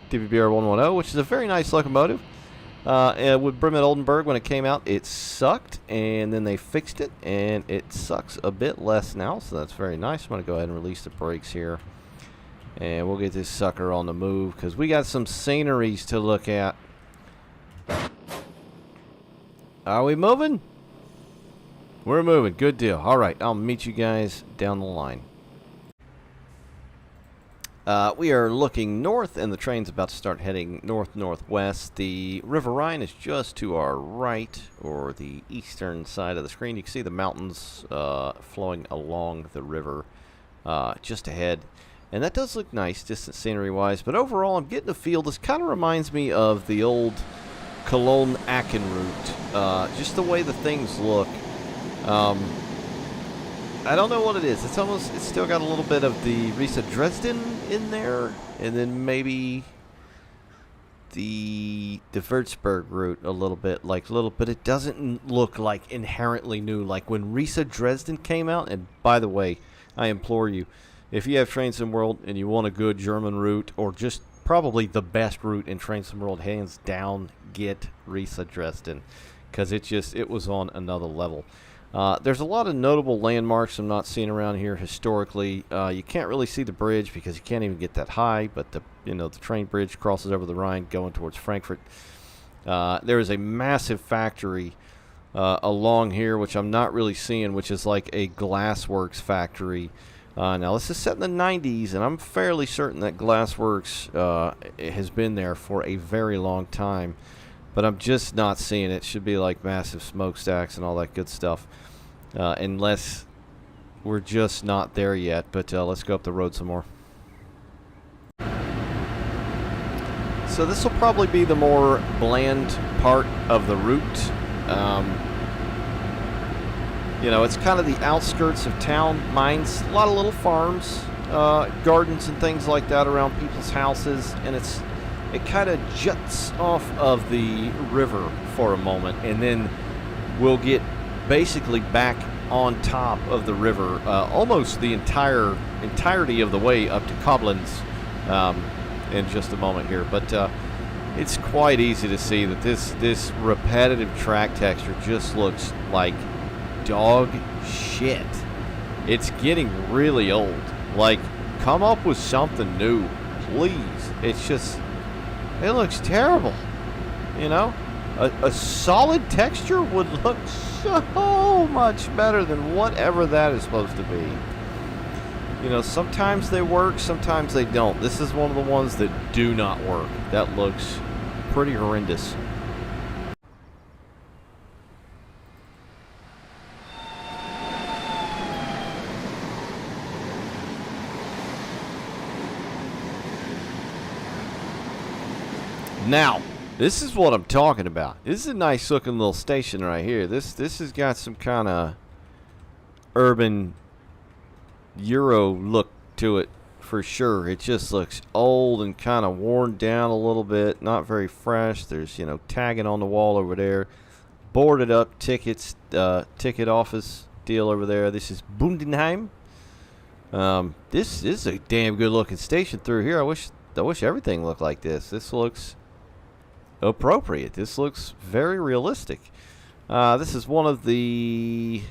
DBBR 110, which is a very nice locomotive. With Bremen-Oldenburg, when it came out, it sucked, and then they fixed it, and it sucks a bit less now, so that's very nice. I'm going to go ahead and release the brakes here, and we'll get this sucker on the move, because we got some sceneries to look at. Are we moving? We're moving. Good deal. All right, I'll meet you guys down the line. We are looking north, and the train's about to start heading north-northwest. The River Rhine is just to our right, or the eastern side of the screen. You can see the mountains flowing along the river just ahead. And that does look nice, distant scenery-wise. But overall, I'm getting a feel. This kind of reminds me of the old Cologne-Aachen route. Just the way the things look. I don't know what it is. It's still got a little bit of the Riesa Dresden in there, and then maybe the Würzburg route a little bit, but it doesn't look like inherently new. Like when Riesa Dresden came out, and by the way, I implore you, if you have Train Sim World and you want a good German route, or just probably the best route in Train Sim World, hands down, get Riesa Dresden, because it was on another level. There's a lot of notable landmarks I'm not seeing around here historically. You can't really see the bridge because you can't even get that high, but the train bridge crosses over the Rhine going towards Frankfurt. There is a massive factory along here, which I'm not really seeing, which is like a glassworks factory. Now, this is set in the 90s, and I'm fairly certain that glassworks has been there for a very long time. But I'm just not seeing it. It should be like massive smokestacks and all that good stuff. Unless we're just not there yet. But let's go up the road some more. So this will probably be the more bland part of the route. It's kind of the outskirts of town. Mainz, a lot of little farms, gardens and things like that around people's houses. And it kind of juts off of the river for a moment, and then we'll get basically back on top of the river, almost the entirety of the way up to Koblenz in just a moment here. But it's quite easy to see that this repetitive track texture just looks like dog shit. It's getting really old. Like, come up with something new, please. It looks terrible. A solid texture would look so much better than whatever that is supposed to be. Sometimes they work, sometimes they don't. This is one of the ones that do not work. That looks pretty horrendous. Now, this is what I'm talking about. This is a nice looking little station right here. This has got some kind of urban Euro look to it for sure. It just looks old and kind of worn down a little bit. Not very fresh. There's, tagging on the wall over there. Boarded up ticket office deal over there. This is Bundenheim. This is a damn good looking station through here. I wish everything looked like this. This looks appropriate. This looks very realistic. This is one of the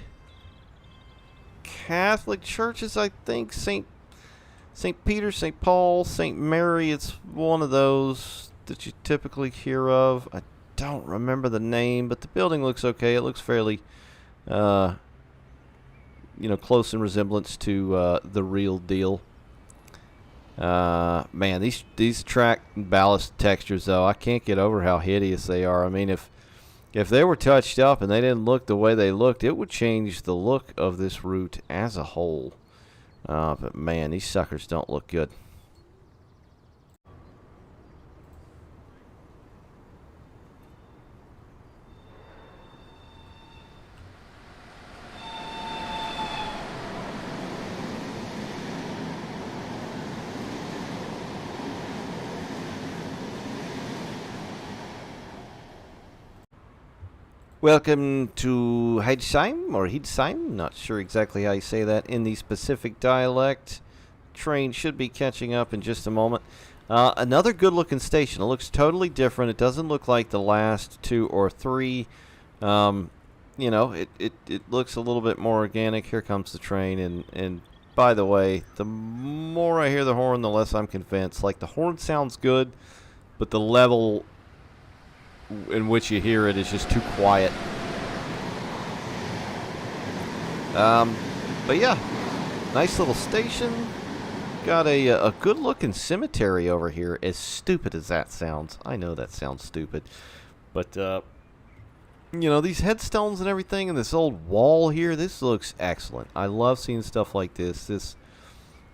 Catholic churches, I think. St. Peter, St. Paul, St. Mary. It's one of those that you typically hear of. I don't remember the name, but the building looks okay. It looks fairly, close in resemblance to the real deal. Man, these track and ballast textures, though, I can't get over how hideous they are. I mean, if they were touched up and they didn't look the way they looked, it would change the look of this route as a whole. But man, these suckers don't look good. Welcome to Heidsheim, or Hiedsheim, not sure exactly how you say that in the specific dialect. Train should be catching up in just a moment. Another good looking station. It looks totally different. It doesn't look like the last two or three. It looks a little bit more organic. Here comes the train, and by the way, the more I hear the horn, the less I'm convinced. Like, the horn sounds good, but the level in which you hear it is just too quiet. But yeah, nice little station. Got a good looking cemetery over here. As stupid as that sounds, I know that sounds stupid, but these headstones and everything, and this old wall here, this looks excellent. I love seeing stuff like this.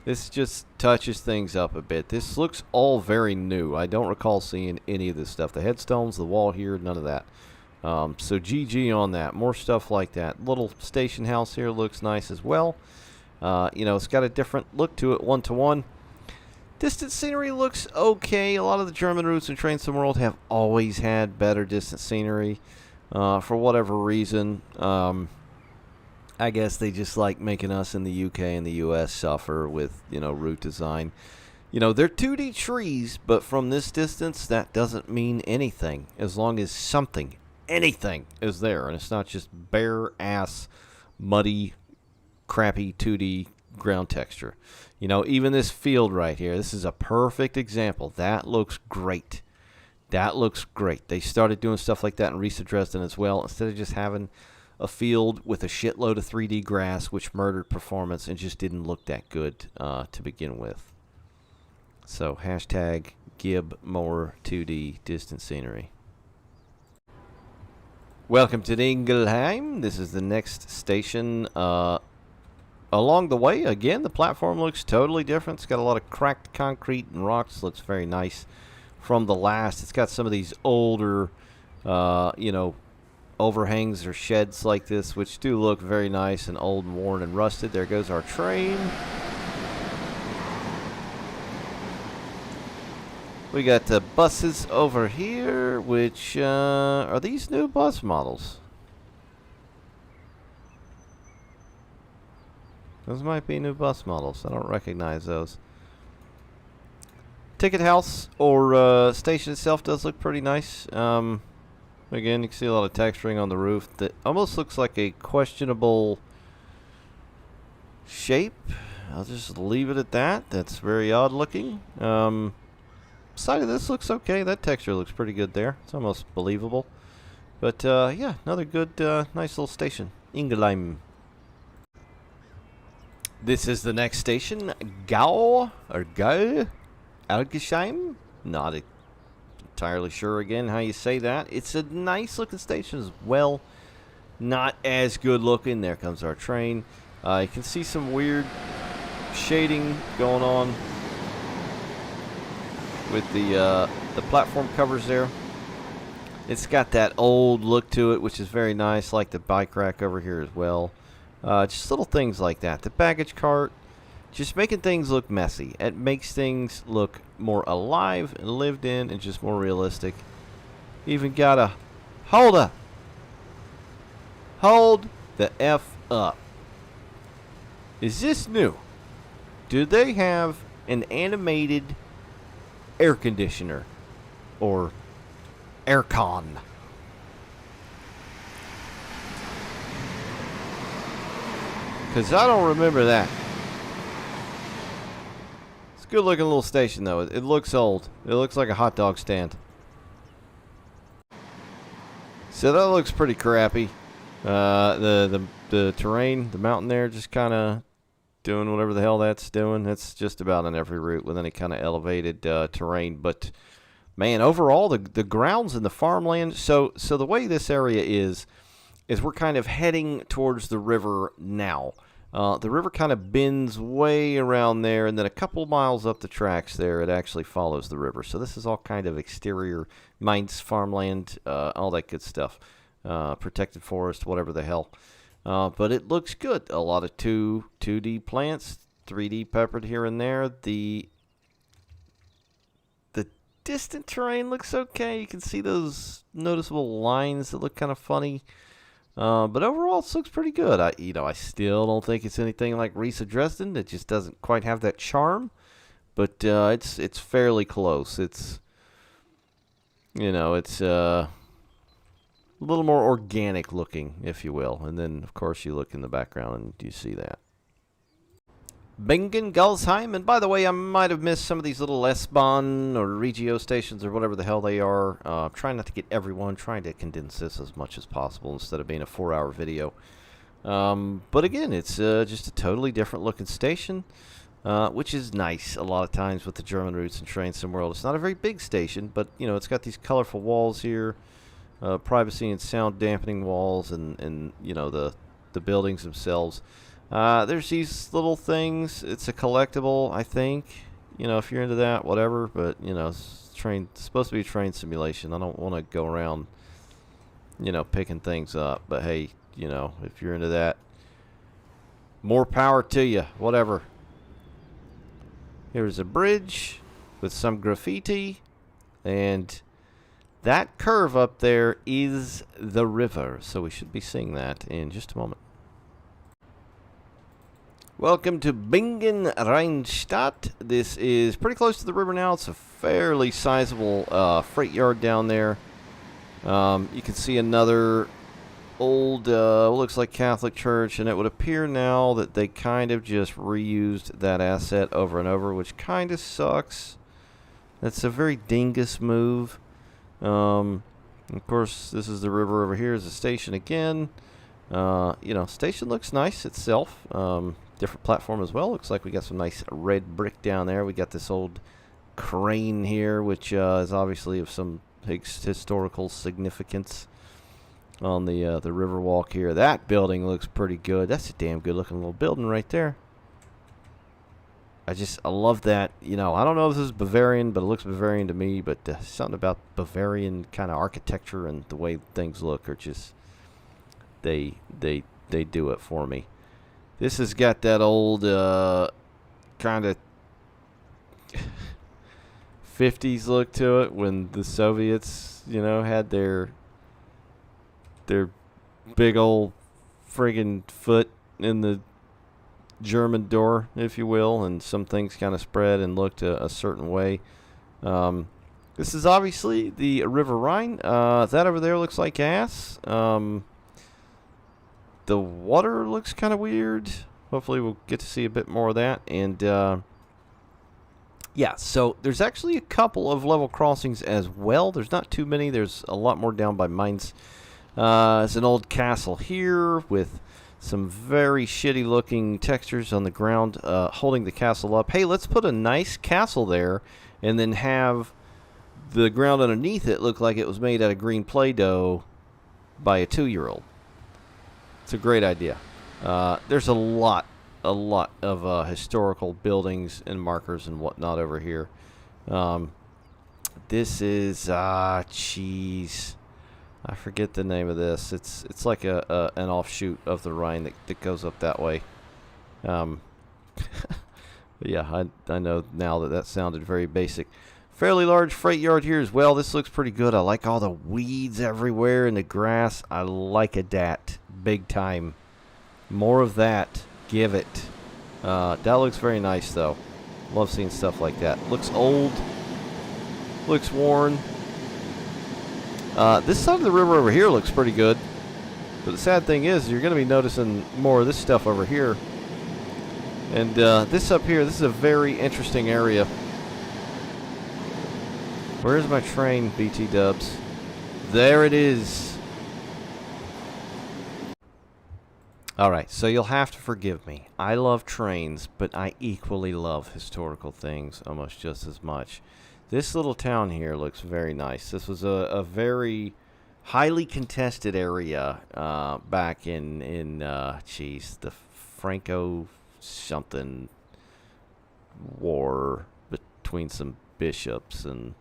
This just touches things up a bit. This looks all very new. I don't recall seeing any of this stuff. The headstones, the wall here, none of that. So GG on that. More stuff like that. Little station house here looks nice as well. It's got a different look to it, one-to-one. Distant scenery looks okay. A lot of the German routes in Train Sim World have always had better distant scenery. For whatever reason. I guess they just like making us in the UK and the US suffer with, route design. They're 2D trees, but from this distance, that doesn't mean anything. As long as anything is there. And it's not just bare-ass, muddy, crappy 2D ground texture. Even this field right here, this is a perfect example. That looks great. That looks great. They started doing stuff like that in FiRsT Dresden as well. Instead of just having a field with a shitload of 3D grass, which murdered performance and just didn't look that good to begin with. So, hashtag Gib more 2D distant scenery. Welcome to Ingelheim. This is the next station. Along the way, again, the platform looks totally different. It's got a lot of cracked concrete and rocks. Looks very nice from the last. It's got some of these older, overhangs or sheds like this, which do look very nice and old and worn and rusted. There goes our train. We got the buses over here, which, are these new bus models? Those might be new bus models. I don't recognize those. Ticket house or station itself does look pretty nice. Again, you can see a lot of texturing on the roof that almost looks like a questionable shape. I'll just leave it at that. That's very odd looking. Side of this looks okay. That texture looks pretty good there. It's almost believable. But yeah, another good, nice little station. Ingelheim. This is the next station, Gau, or Gau, Algesheim. Not entirely sure again how you say that. It's a nice looking station as well. Not as good looking. There comes our train. You can see some weird shading going on with the platform covers there. It's got that old look to it, which is very nice, like the bike rack over here as well. Just little things like that. The baggage cart, just making things look messy. It makes things look more alive and lived in and just more realistic. Even got a... Hold up! Hold the F up. Is this new? Do they have an animated air conditioner? Or aircon? Because I don't remember that. It's a good looking little station though. It looks old. It looks like a hot dog stand. So that looks pretty crappy. The terrain, the mountain there, just kind of doing whatever the hell that's doing. That's just about on every route with any kind of elevated terrain. But man, overall the grounds and the farmland. So the way this area is we're kind of heading towards the river now. The river kind of bends way around there, and then a couple miles up the tracks there, it actually follows the river. So this is all kind of exterior Mainz farmland, all that good stuff. Protected forest, whatever the hell. But it looks good. A lot of 2D plants, 3D peppered here and there. The distant terrain looks okay. You can see those noticeable lines that look kind of funny. But overall, it looks pretty good. I still don't think it's anything like FiRsT Dresden. It just doesn't quite have that charm. But it's fairly close. It's a little more organic looking, if you will. And then, of course, you look in the background and you see that. Bingen-Gulsheim. And by the way, I might have missed some of these little S-Bahn or Regio stations or whatever the hell they are. Trying not to get everyone, trying to condense this as much as possible instead of being a 4-hour video. But again, it's just a totally different looking station, which is nice a lot of times with the German routes and Train Sim World. It's not a very big station, but it's got these colorful walls here, privacy and sound dampening walls, and the buildings themselves. There's these little things. It's a collectible, I think. If you're into that, whatever. But it's supposed to be a train simulation. I don't want to go around you know, picking things up. But hey, you know, if you're into that, more power to you. Whatever. Here's a bridge with some graffiti, and that curve up there is the river. So we should be seeing that in just a moment. Welcome to Bingen, Rheinstadt. This is pretty close to the river now. It's a fairly sizable freight yard down there. You can see another old, looks like Catholic church, and it would appear now that they kind of just reused that asset over and over, which kind of sucks. That's a very dingus move. Of course, this is the river over here. Is the station again. You know, station looks nice itself. Different platform as well. Looks like we got some nice red brick down there. We got this old crane here, which is obviously of some historical significance on the Riverwalk here. That building looks pretty good. That's a damn good looking little building right there. I love that. You know, I don't know if this is Bavarian, but it looks Bavarian to me. But something about Bavarian kind of architecture and the way things look are just they do it for me. This has got that old kind of 50s look to it when the Soviets, you know, had their big old friggin' foot in the German door, if you will, and some things kind of spread and looked a certain way. This is obviously the River Rhine. That over there looks like gas. The water looks kind of weird. Hopefully we'll get to see a bit more of that. And, yeah, so there's actually a couple of level crossings as well. There's not too many. There's a lot more down by Mainz. It's an old castle here with some very shitty-looking textures on the ground holding the castle up. Hey, let's put a nice castle there and then have the ground underneath it look like it was made out of green Play-Doh by a 2-year-old. It's a great idea. There's a lot of historical buildings and markers and whatnot over here. This is jeez, I forget the name of this. It's like an offshoot of the Rhine that goes up that way. Yeah, I know now that sounded very basic. Fairly large freight yard here as well. This looks pretty good. I like all the weeds everywhere and the grass. I like that big time. More of that. Give it. That looks very nice though. Love seeing stuff like that. Looks old. Looks worn. This side of the river over here looks pretty good. But the sad thing is you're going to be noticing more of this stuff over here. And this up here, this is a very interesting area. Where's my train, BT dubs? There it is. Alright, so you'll have to forgive me. I love trains, but I equally love historical things almost just as much. This little town here looks very nice. This was a very highly contested area back in the Franco-something war between some bishops, and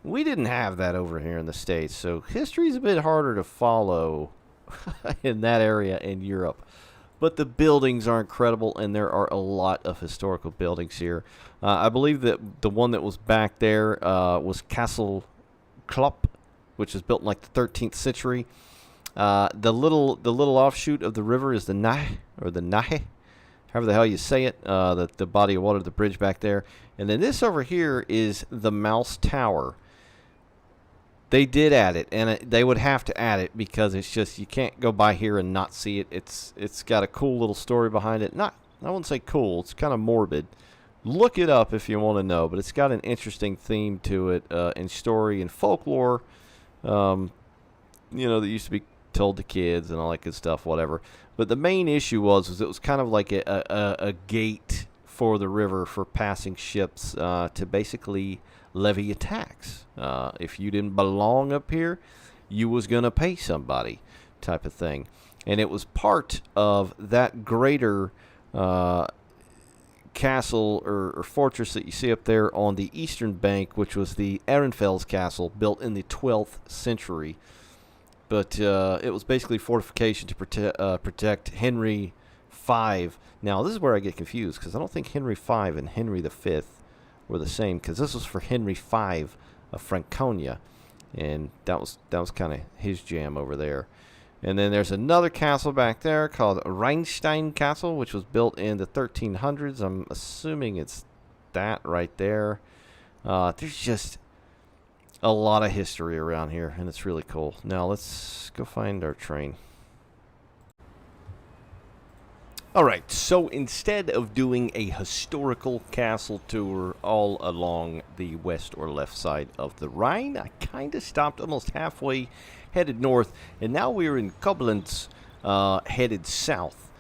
we didn't have that over here in the States, so history's a bit harder to follow in that area in Europe. But the buildings are incredible, and there are a lot of historical buildings here. I believe that the one that was back there was Castle Klopp, which was built in like the 13th century. The little offshoot of the river is the Nahe, or the Nahe, however the hell you say it. The body of water, the bridge back there. And then this over here is the Mouse Tower. They did add it, and they would have to add it because it's just, you can't go by here and not see it. It's got a cool little story behind it. I wouldn't say cool. It's kind of morbid. Look it up if you want to know, but it's got an interesting theme to it in story and folklore, that used to be told to kids and all that good stuff, whatever. But the main issue was it was kind of like a gate for the river for passing ships to basically levy a tax. If you didn't belong up here, you was going to pay somebody, type of thing. And it was part of that greater castle or fortress that you see up there on the eastern bank, which was the Ehrenfels Castle, built in the 12th century. but it was basically fortification to protect Henry V. Now, this is where I get confused, because I don't think Henry V and Henry V were the same, because this was for Henry V of Franconia, and that was kind of his jam over there. And then there's another castle back there called Rheinstein Castle, which was built in the 1300s. I'm assuming it's that right there. There's just a lot of history around here, and it's really cool. Now let's go find our train. Alright, so instead of doing a historical castle tour all along the west or left side of the Rhine, I kind of stopped almost halfway, headed north, and now we're in Koblenz, headed south.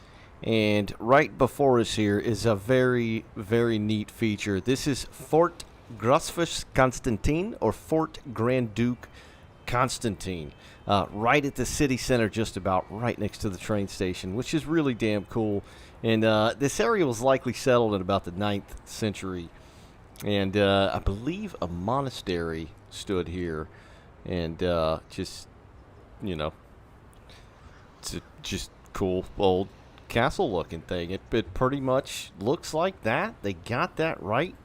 And right before us here is a very, very neat feature. This is Fort Großfürst Constantin, or Fort Grand Duke Constantine, right at the city center, just about right next to the train station, which is really damn cool. And this area was likely settled in about the 9th century, and I believe a monastery stood here, and just, you know, it's a just cool old castle looking thing. It pretty much looks like that. They got that right,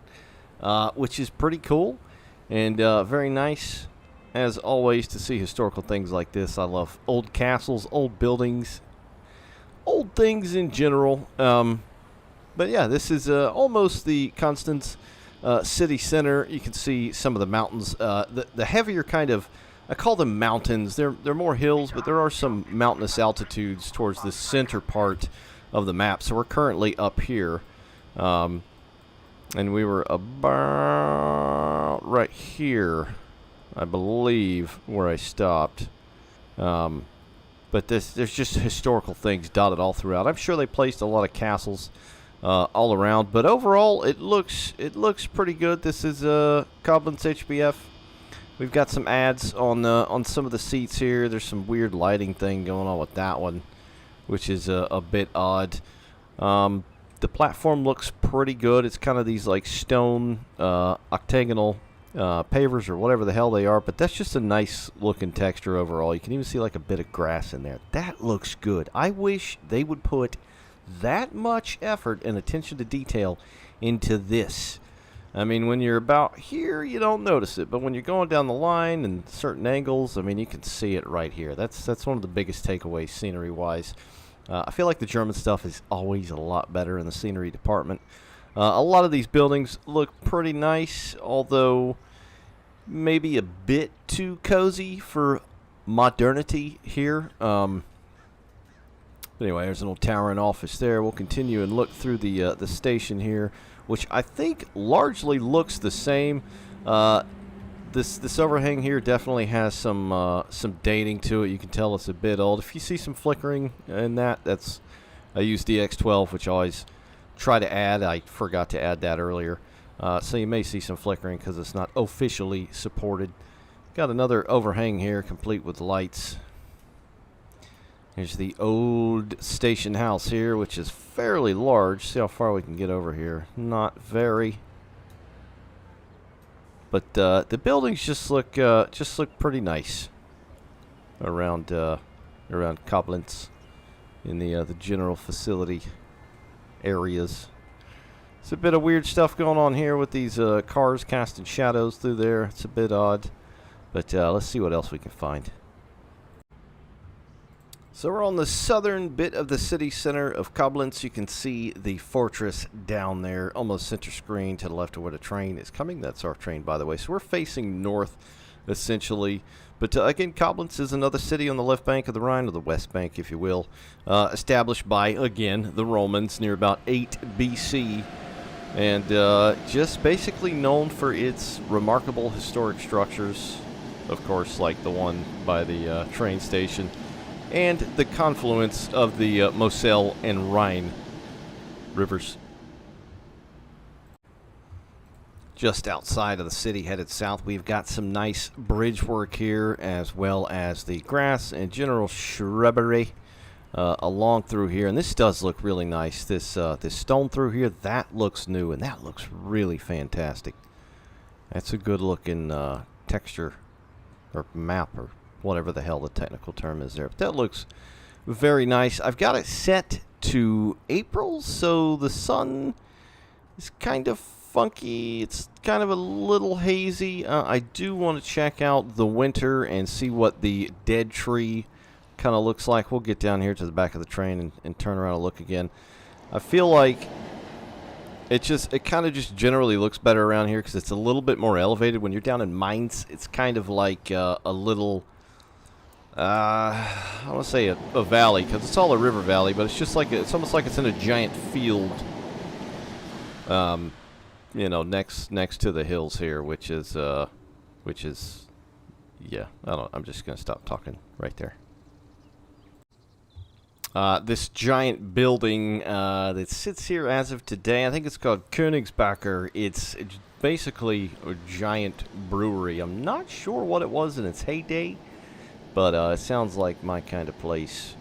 which is pretty cool, and very nice as always to see historical things like this. I love old castles, old buildings, old things in general. But yeah, this is almost the Constance city center. You can see some of the mountains, the heavier kind of, I call them mountains. They're more hills, but there are some mountainous altitudes towards the center part of the map. So we're currently up here, and we were about right here, I believe, where I stopped. But there's just historical things dotted all throughout. I'm sure they placed a lot of castles all around, but overall it looks pretty good. This is Koblenz HBF. We've got some ads on some of the seats here. There's some weird lighting thing going on with that one, which is a bit odd. The platform looks pretty good. It's kind of these like stone octagonal pavers or whatever the hell they are, but that's just a nice looking texture overall. You can even see like a bit of grass in there. That looks good. I wish they would put that much effort and attention to detail into this. I mean, when you're about here, you don't notice it, but when you're going down the line and certain angles, I mean, you can see it right here. That's one of the biggest takeaways scenery-wise. I feel like the German stuff is always a lot better in the scenery department. A lot of these buildings look pretty nice, although maybe a bit too cozy for modernity here. Anyway, there's an old tower and office there. We'll continue and look through the station here, which I think largely looks the same. This overhang here definitely has some dating to it. You can tell it's a bit old. If you see some flickering in that, I use DX12, which I always try to add. I forgot to add that earlier. So you may see some flickering because it's not officially supported. Got another overhang here, complete with lights. Here's the old station house here, which is fairly large. See how far we can get over here. Not very. But the buildings just look pretty nice around Koblenz in the general facility areas. There's a bit of weird stuff going on here with these cars casting shadows through there. It's a bit odd, but let's see what else we can find. So we're on the southern bit of the city center of Koblenz. You can see the fortress down there, almost center screen to the left of where the train is coming. That's our train, by the way. So we're facing north, essentially. But again, Koblenz is another city on the left bank of the Rhine, or the west bank, if you will, established by, again, the Romans near about 8 BC. And just basically known for its remarkable historic structures, of course, like the one by the train station, and the confluence of the Moselle and Rhine rivers. Just outside of the city, headed south, we've got some nice bridge work here, as well as the grass and general shrubbery along through here. And this does look really nice. This stone through here, that looks new, and that looks really fantastic. That's a good looking texture or map or whatever the hell the technical term is there. But that looks very nice. I've got it set to April, so the sun is kind of funky. It's kind of a little hazy. I do want to check out the winter and see what the dead tree kind of looks like. We'll get down here to the back of the train and turn around and look again. I feel like it kind of just generally looks better around here because it's a little bit more elevated. When you're down in Mainz, it's kind of like a little, I want to say a valley, because it's all a river valley, but it's just like, it's almost like it's in a giant field, you know, next to the hills here, which is, yeah, I'm just going to stop talking right there. This giant building that sits here as of today, I think it's called Königsbacher. It's basically a giant brewery. I'm not sure what it was in its heyday, but it sounds like my kind of place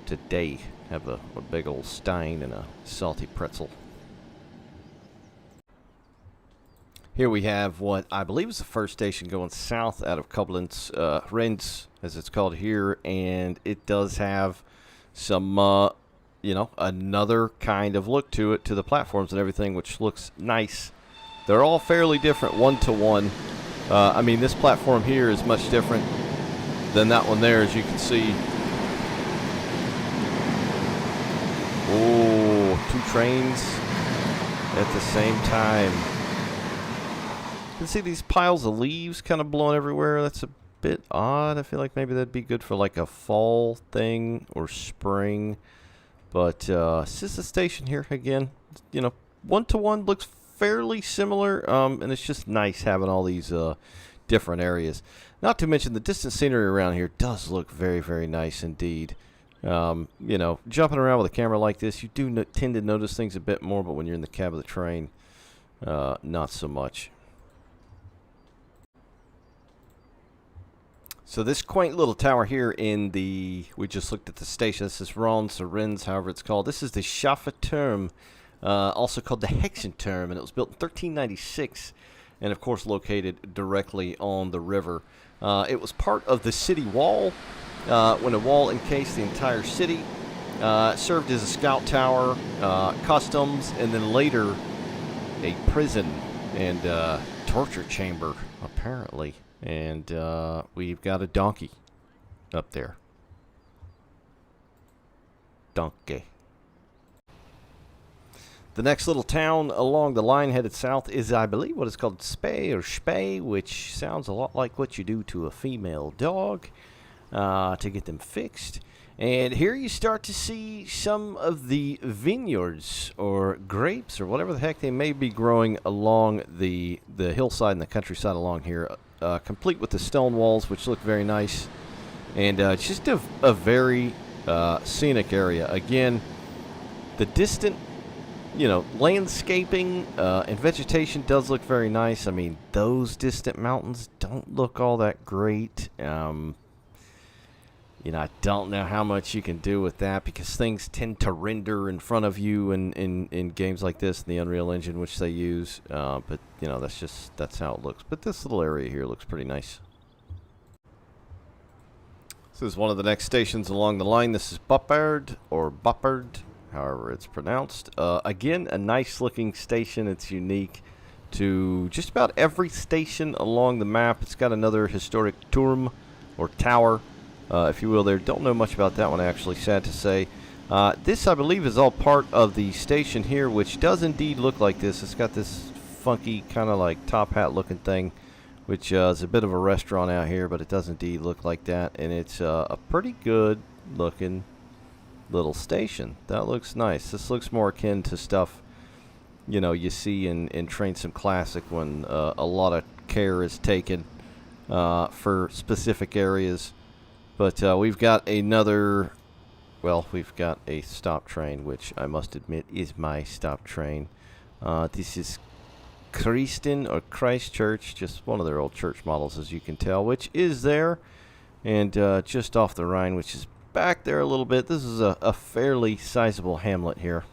today. Have a big old stein and a salty pretzel. Here we have what I believe is the first station going south out of Koblenz, Rhine, as it's called here, and it does have some, you know, another kind of look to it, to the platforms and everything, which looks nice. They're all fairly different one-to-one. I mean, this platform here is much different than that one there, as you can see. Oh, two trains at the same time. You can see these piles of leaves kind of blowing everywhere. That's a bit odd. I feel like maybe that'd be good for like a fall thing or spring. But it's just a station here again. You know, one-to-one looks fairly similar, and it's just nice having all these different areas. Not to mention the distant scenery around here does look very, very nice indeed. You know, jumping around with a camera like this, you do tend to notice things a bit more, but when you're in the cab of the train, not so much. So this quaint little tower here in the, we just looked at the station, this is Rhine, or Rhine, however it's called. This is the Schafferturm, also called the Hexenturm, and it was built in 1396, and of course located directly on the river. It was part of the city wall, when a wall encased the entire city. Served as a scout tower, customs, and then later a prison and torture chamber, apparently. And we've got a donkey up there. Donkey. The next little town along the line headed south is, I believe, what is called Spay, which sounds a lot like what you do to a female dog to get them fixed. And here you start to see some of the vineyards or grapes or whatever the heck they may be growing along the hillside and the countryside along here. Complete with the stone walls, which look very nice, and just a very scenic area. Again, the distant, you know, landscaping and vegetation does look very nice. I mean, those distant mountains don't look all that great. You know, I don't know how much you can do with that because things tend to render in front of you in games like this, the Unreal Engine, which they use. But, you know, that's how it looks. But this little area here looks pretty nice. This is one of the next stations along the line. This is Boppard, or Boppard, however it's pronounced. Again, a nice looking station. It's unique to just about every station along the map. It's got another historic turm, or tower, if you will there. Don't know much about that one, actually, sad to say. This, I believe, is all part of the station here, which does indeed look like this. It's got this funky kind of like top hat looking thing, which is a bit of a restaurant out here, but it does indeed look like that. And it's a pretty good looking little station. That looks nice. This looks more akin to stuff, you know, you see in Train Sim Classic when a lot of care is taken for specific areas. But we've got another, well, we've got a stop train, which I must admit is my stop train. This is Christen, or Christchurch, just one of their old church models, as you can tell, which is there. And just off the Rhine, which is back there a little bit. This is a fairly sizable hamlet here.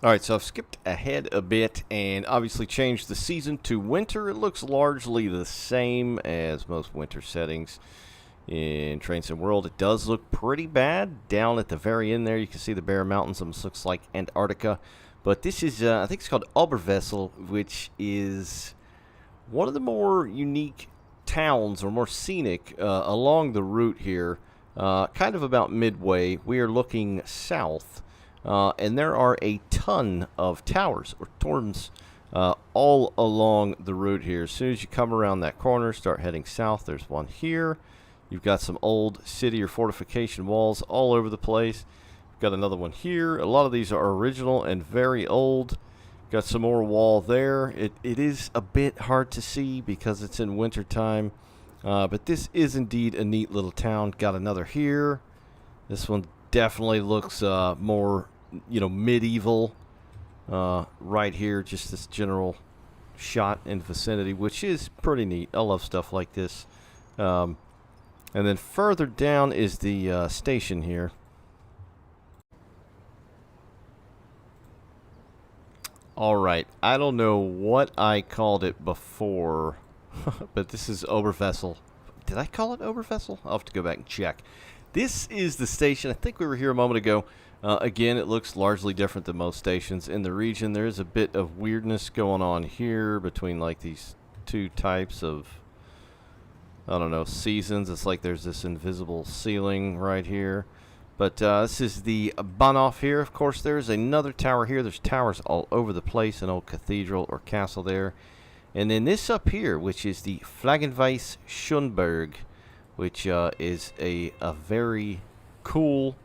All right, so I've skipped ahead a bit and obviously changed the season to winter. It looks largely the same as most winter settings in Train Sim World. It does look pretty bad. Down at the very end there, you can see the Bear Mountains. Almost looks like Antarctica. But this is, I think it's called Oberwessel, which is one of the more unique towns or more scenic along the route here. Kind of about midway. We are looking south. And there are a ton of towers or turms all along the route here. As soon as you come around that corner, start heading south, there's one here. You've got some old city or fortification walls all over the place. You've got another one here. A lot of these are original and very old. Got some more wall there. It is a bit hard to see because it's in winter time. But this is indeed a neat little town. Got another here. This one definitely looks more, medieval right here. Just this general shot in vicinity, which is pretty neat. I love stuff like this. And then further down is the station here. All right, I don't know what I called it before, but this is Oberwessel. Did I call it Oberwessel? I'll have to go back and check. This is the station. I think we were here a moment ago. Again, it looks largely different than most stations in the region. There is a bit of weirdness going on here between like these two types of, I don't know, seasons. It's like there's this invisible ceiling right here. But this is the Bahnhof here. Of course, there's another tower here. There's towers all over the place. An old cathedral or castle there. And then this up here, which is the Flaggenweiss Schönberg, which is a very cool,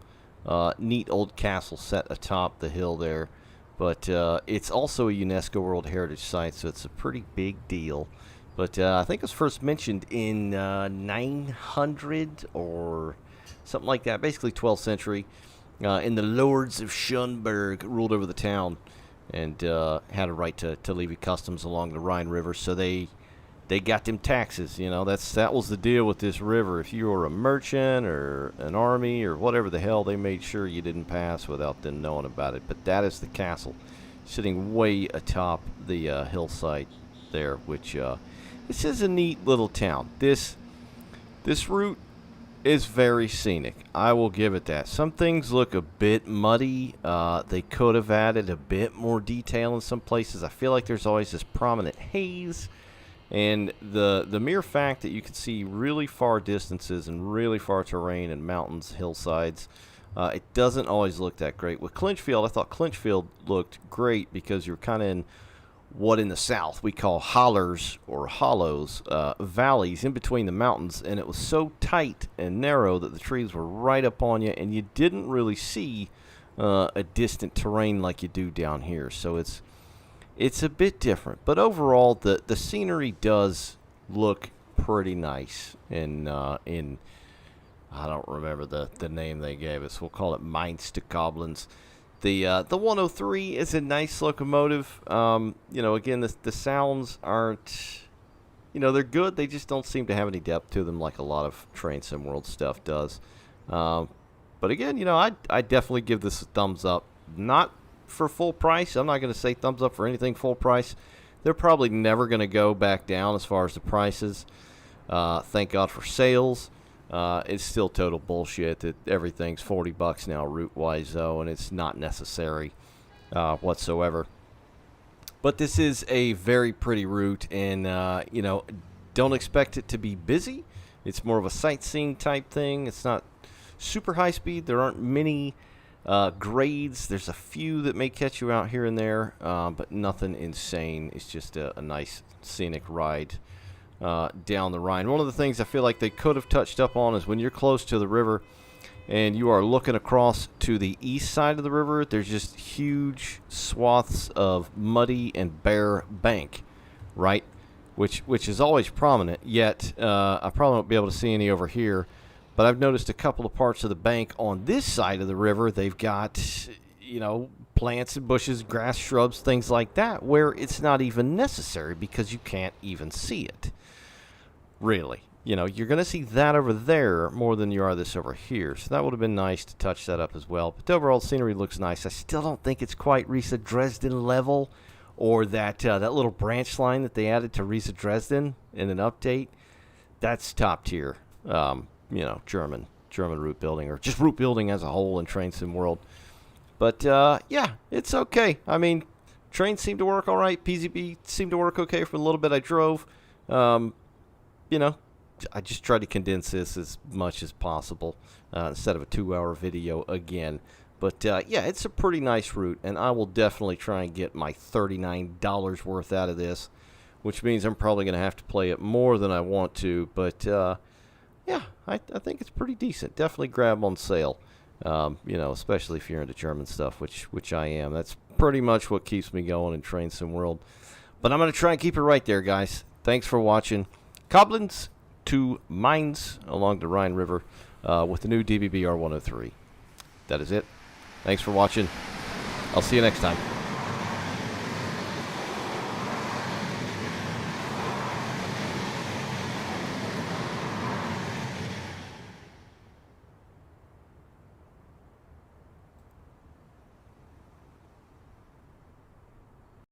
neat old castle set atop the hill there. But it's also a UNESCO World Heritage Site, so it's a pretty big deal. But I think it was first mentioned in 900 or something like that, basically 12th century. And the lords of Schönberg ruled over the town and had a right to levy customs along the Rhine River, so they got them taxes. That was the deal with this river. If you were a merchant or an army or whatever the hell, they made sure you didn't pass without them knowing about it. But that is the castle sitting way atop the hillside there, which this is a neat little town. This route is very scenic. I will give it that. Some things look a bit muddy. They could have added a bit more detail in some places. I feel like there's always this prominent haze. And the mere fact that you can see really far distances and really far terrain and mountains, hillsides, it doesn't always look that great. With Clinchfield, I thought Clinchfield looked great because you're kind of in what in the south we call hollers or hollows, valleys in between the mountains, and it was so tight and narrow that the trees were right up on you, and you didn't really see a distant terrain like you do down here. So it's a bit different, but overall the scenery does look pretty nice. In I don't remember the name they gave us. We'll call it Mainz-Koblenz. The 103 is a nice locomotive. Again, the sounds aren't, they're good. They just don't seem to have any depth to them like a lot of Train Sim World stuff does. But again, I definitely give this a thumbs up. Not for full price. I'm not going to say thumbs up for anything full price. They're probably never going to go back down as far as the prices. Thank God for sales. It's still total bullshit that everything's $40 now route-wise, though, and it's not necessary whatsoever. But this is a very pretty route, and, don't expect it to be busy. It's more of a sightseeing type thing. It's not super high speed. There aren't many grades. There's a few that may catch you out here and there, but nothing insane. It's just a nice scenic ride down the Rhine. One of the things I feel like they could have touched up on is when you're close to the river and you are looking across to the east side of the river, there's just huge swaths of muddy and bare bank, right? Which is always prominent, yet I probably won't be able to see any over here. But I've noticed a couple of parts of the bank on this side of the river, they've got, plants and bushes, grass, shrubs, things like that, where it's not even necessary because you can't even see it. Really. you know, you're going to see that over there more than you are this over here. So that would have been nice to touch that up as well. But the overall scenery looks nice. I still don't think it's quite Riesa Dresden level, or that that little branch line that they added to Riesa Dresden in an update. That's top tier, you know, German route building, or just route building as a whole in Train Sim World. But yeah, it's okay. I mean, trains seem to work all right. PZB seemed to work okay for the little bit I drove. You know, I just tried to condense this as much as possible instead of a 2-hour video again. But yeah, it's a pretty nice route, and I will definitely try and get my $39 worth out of this, which means I'm probably going to have to play it more than I want to. But yeah, I think it's pretty decent. Definitely grab on sale, you know, especially if you're into German stuff, which I am. That's pretty much what keeps me going in Train Sim World. But I'm going to try and keep it right there, guys. Thanks for watching. Koblenz to Mainz along the Rhine River with the new DBB R103. That is it. Thanks for watching. I'll see you next time.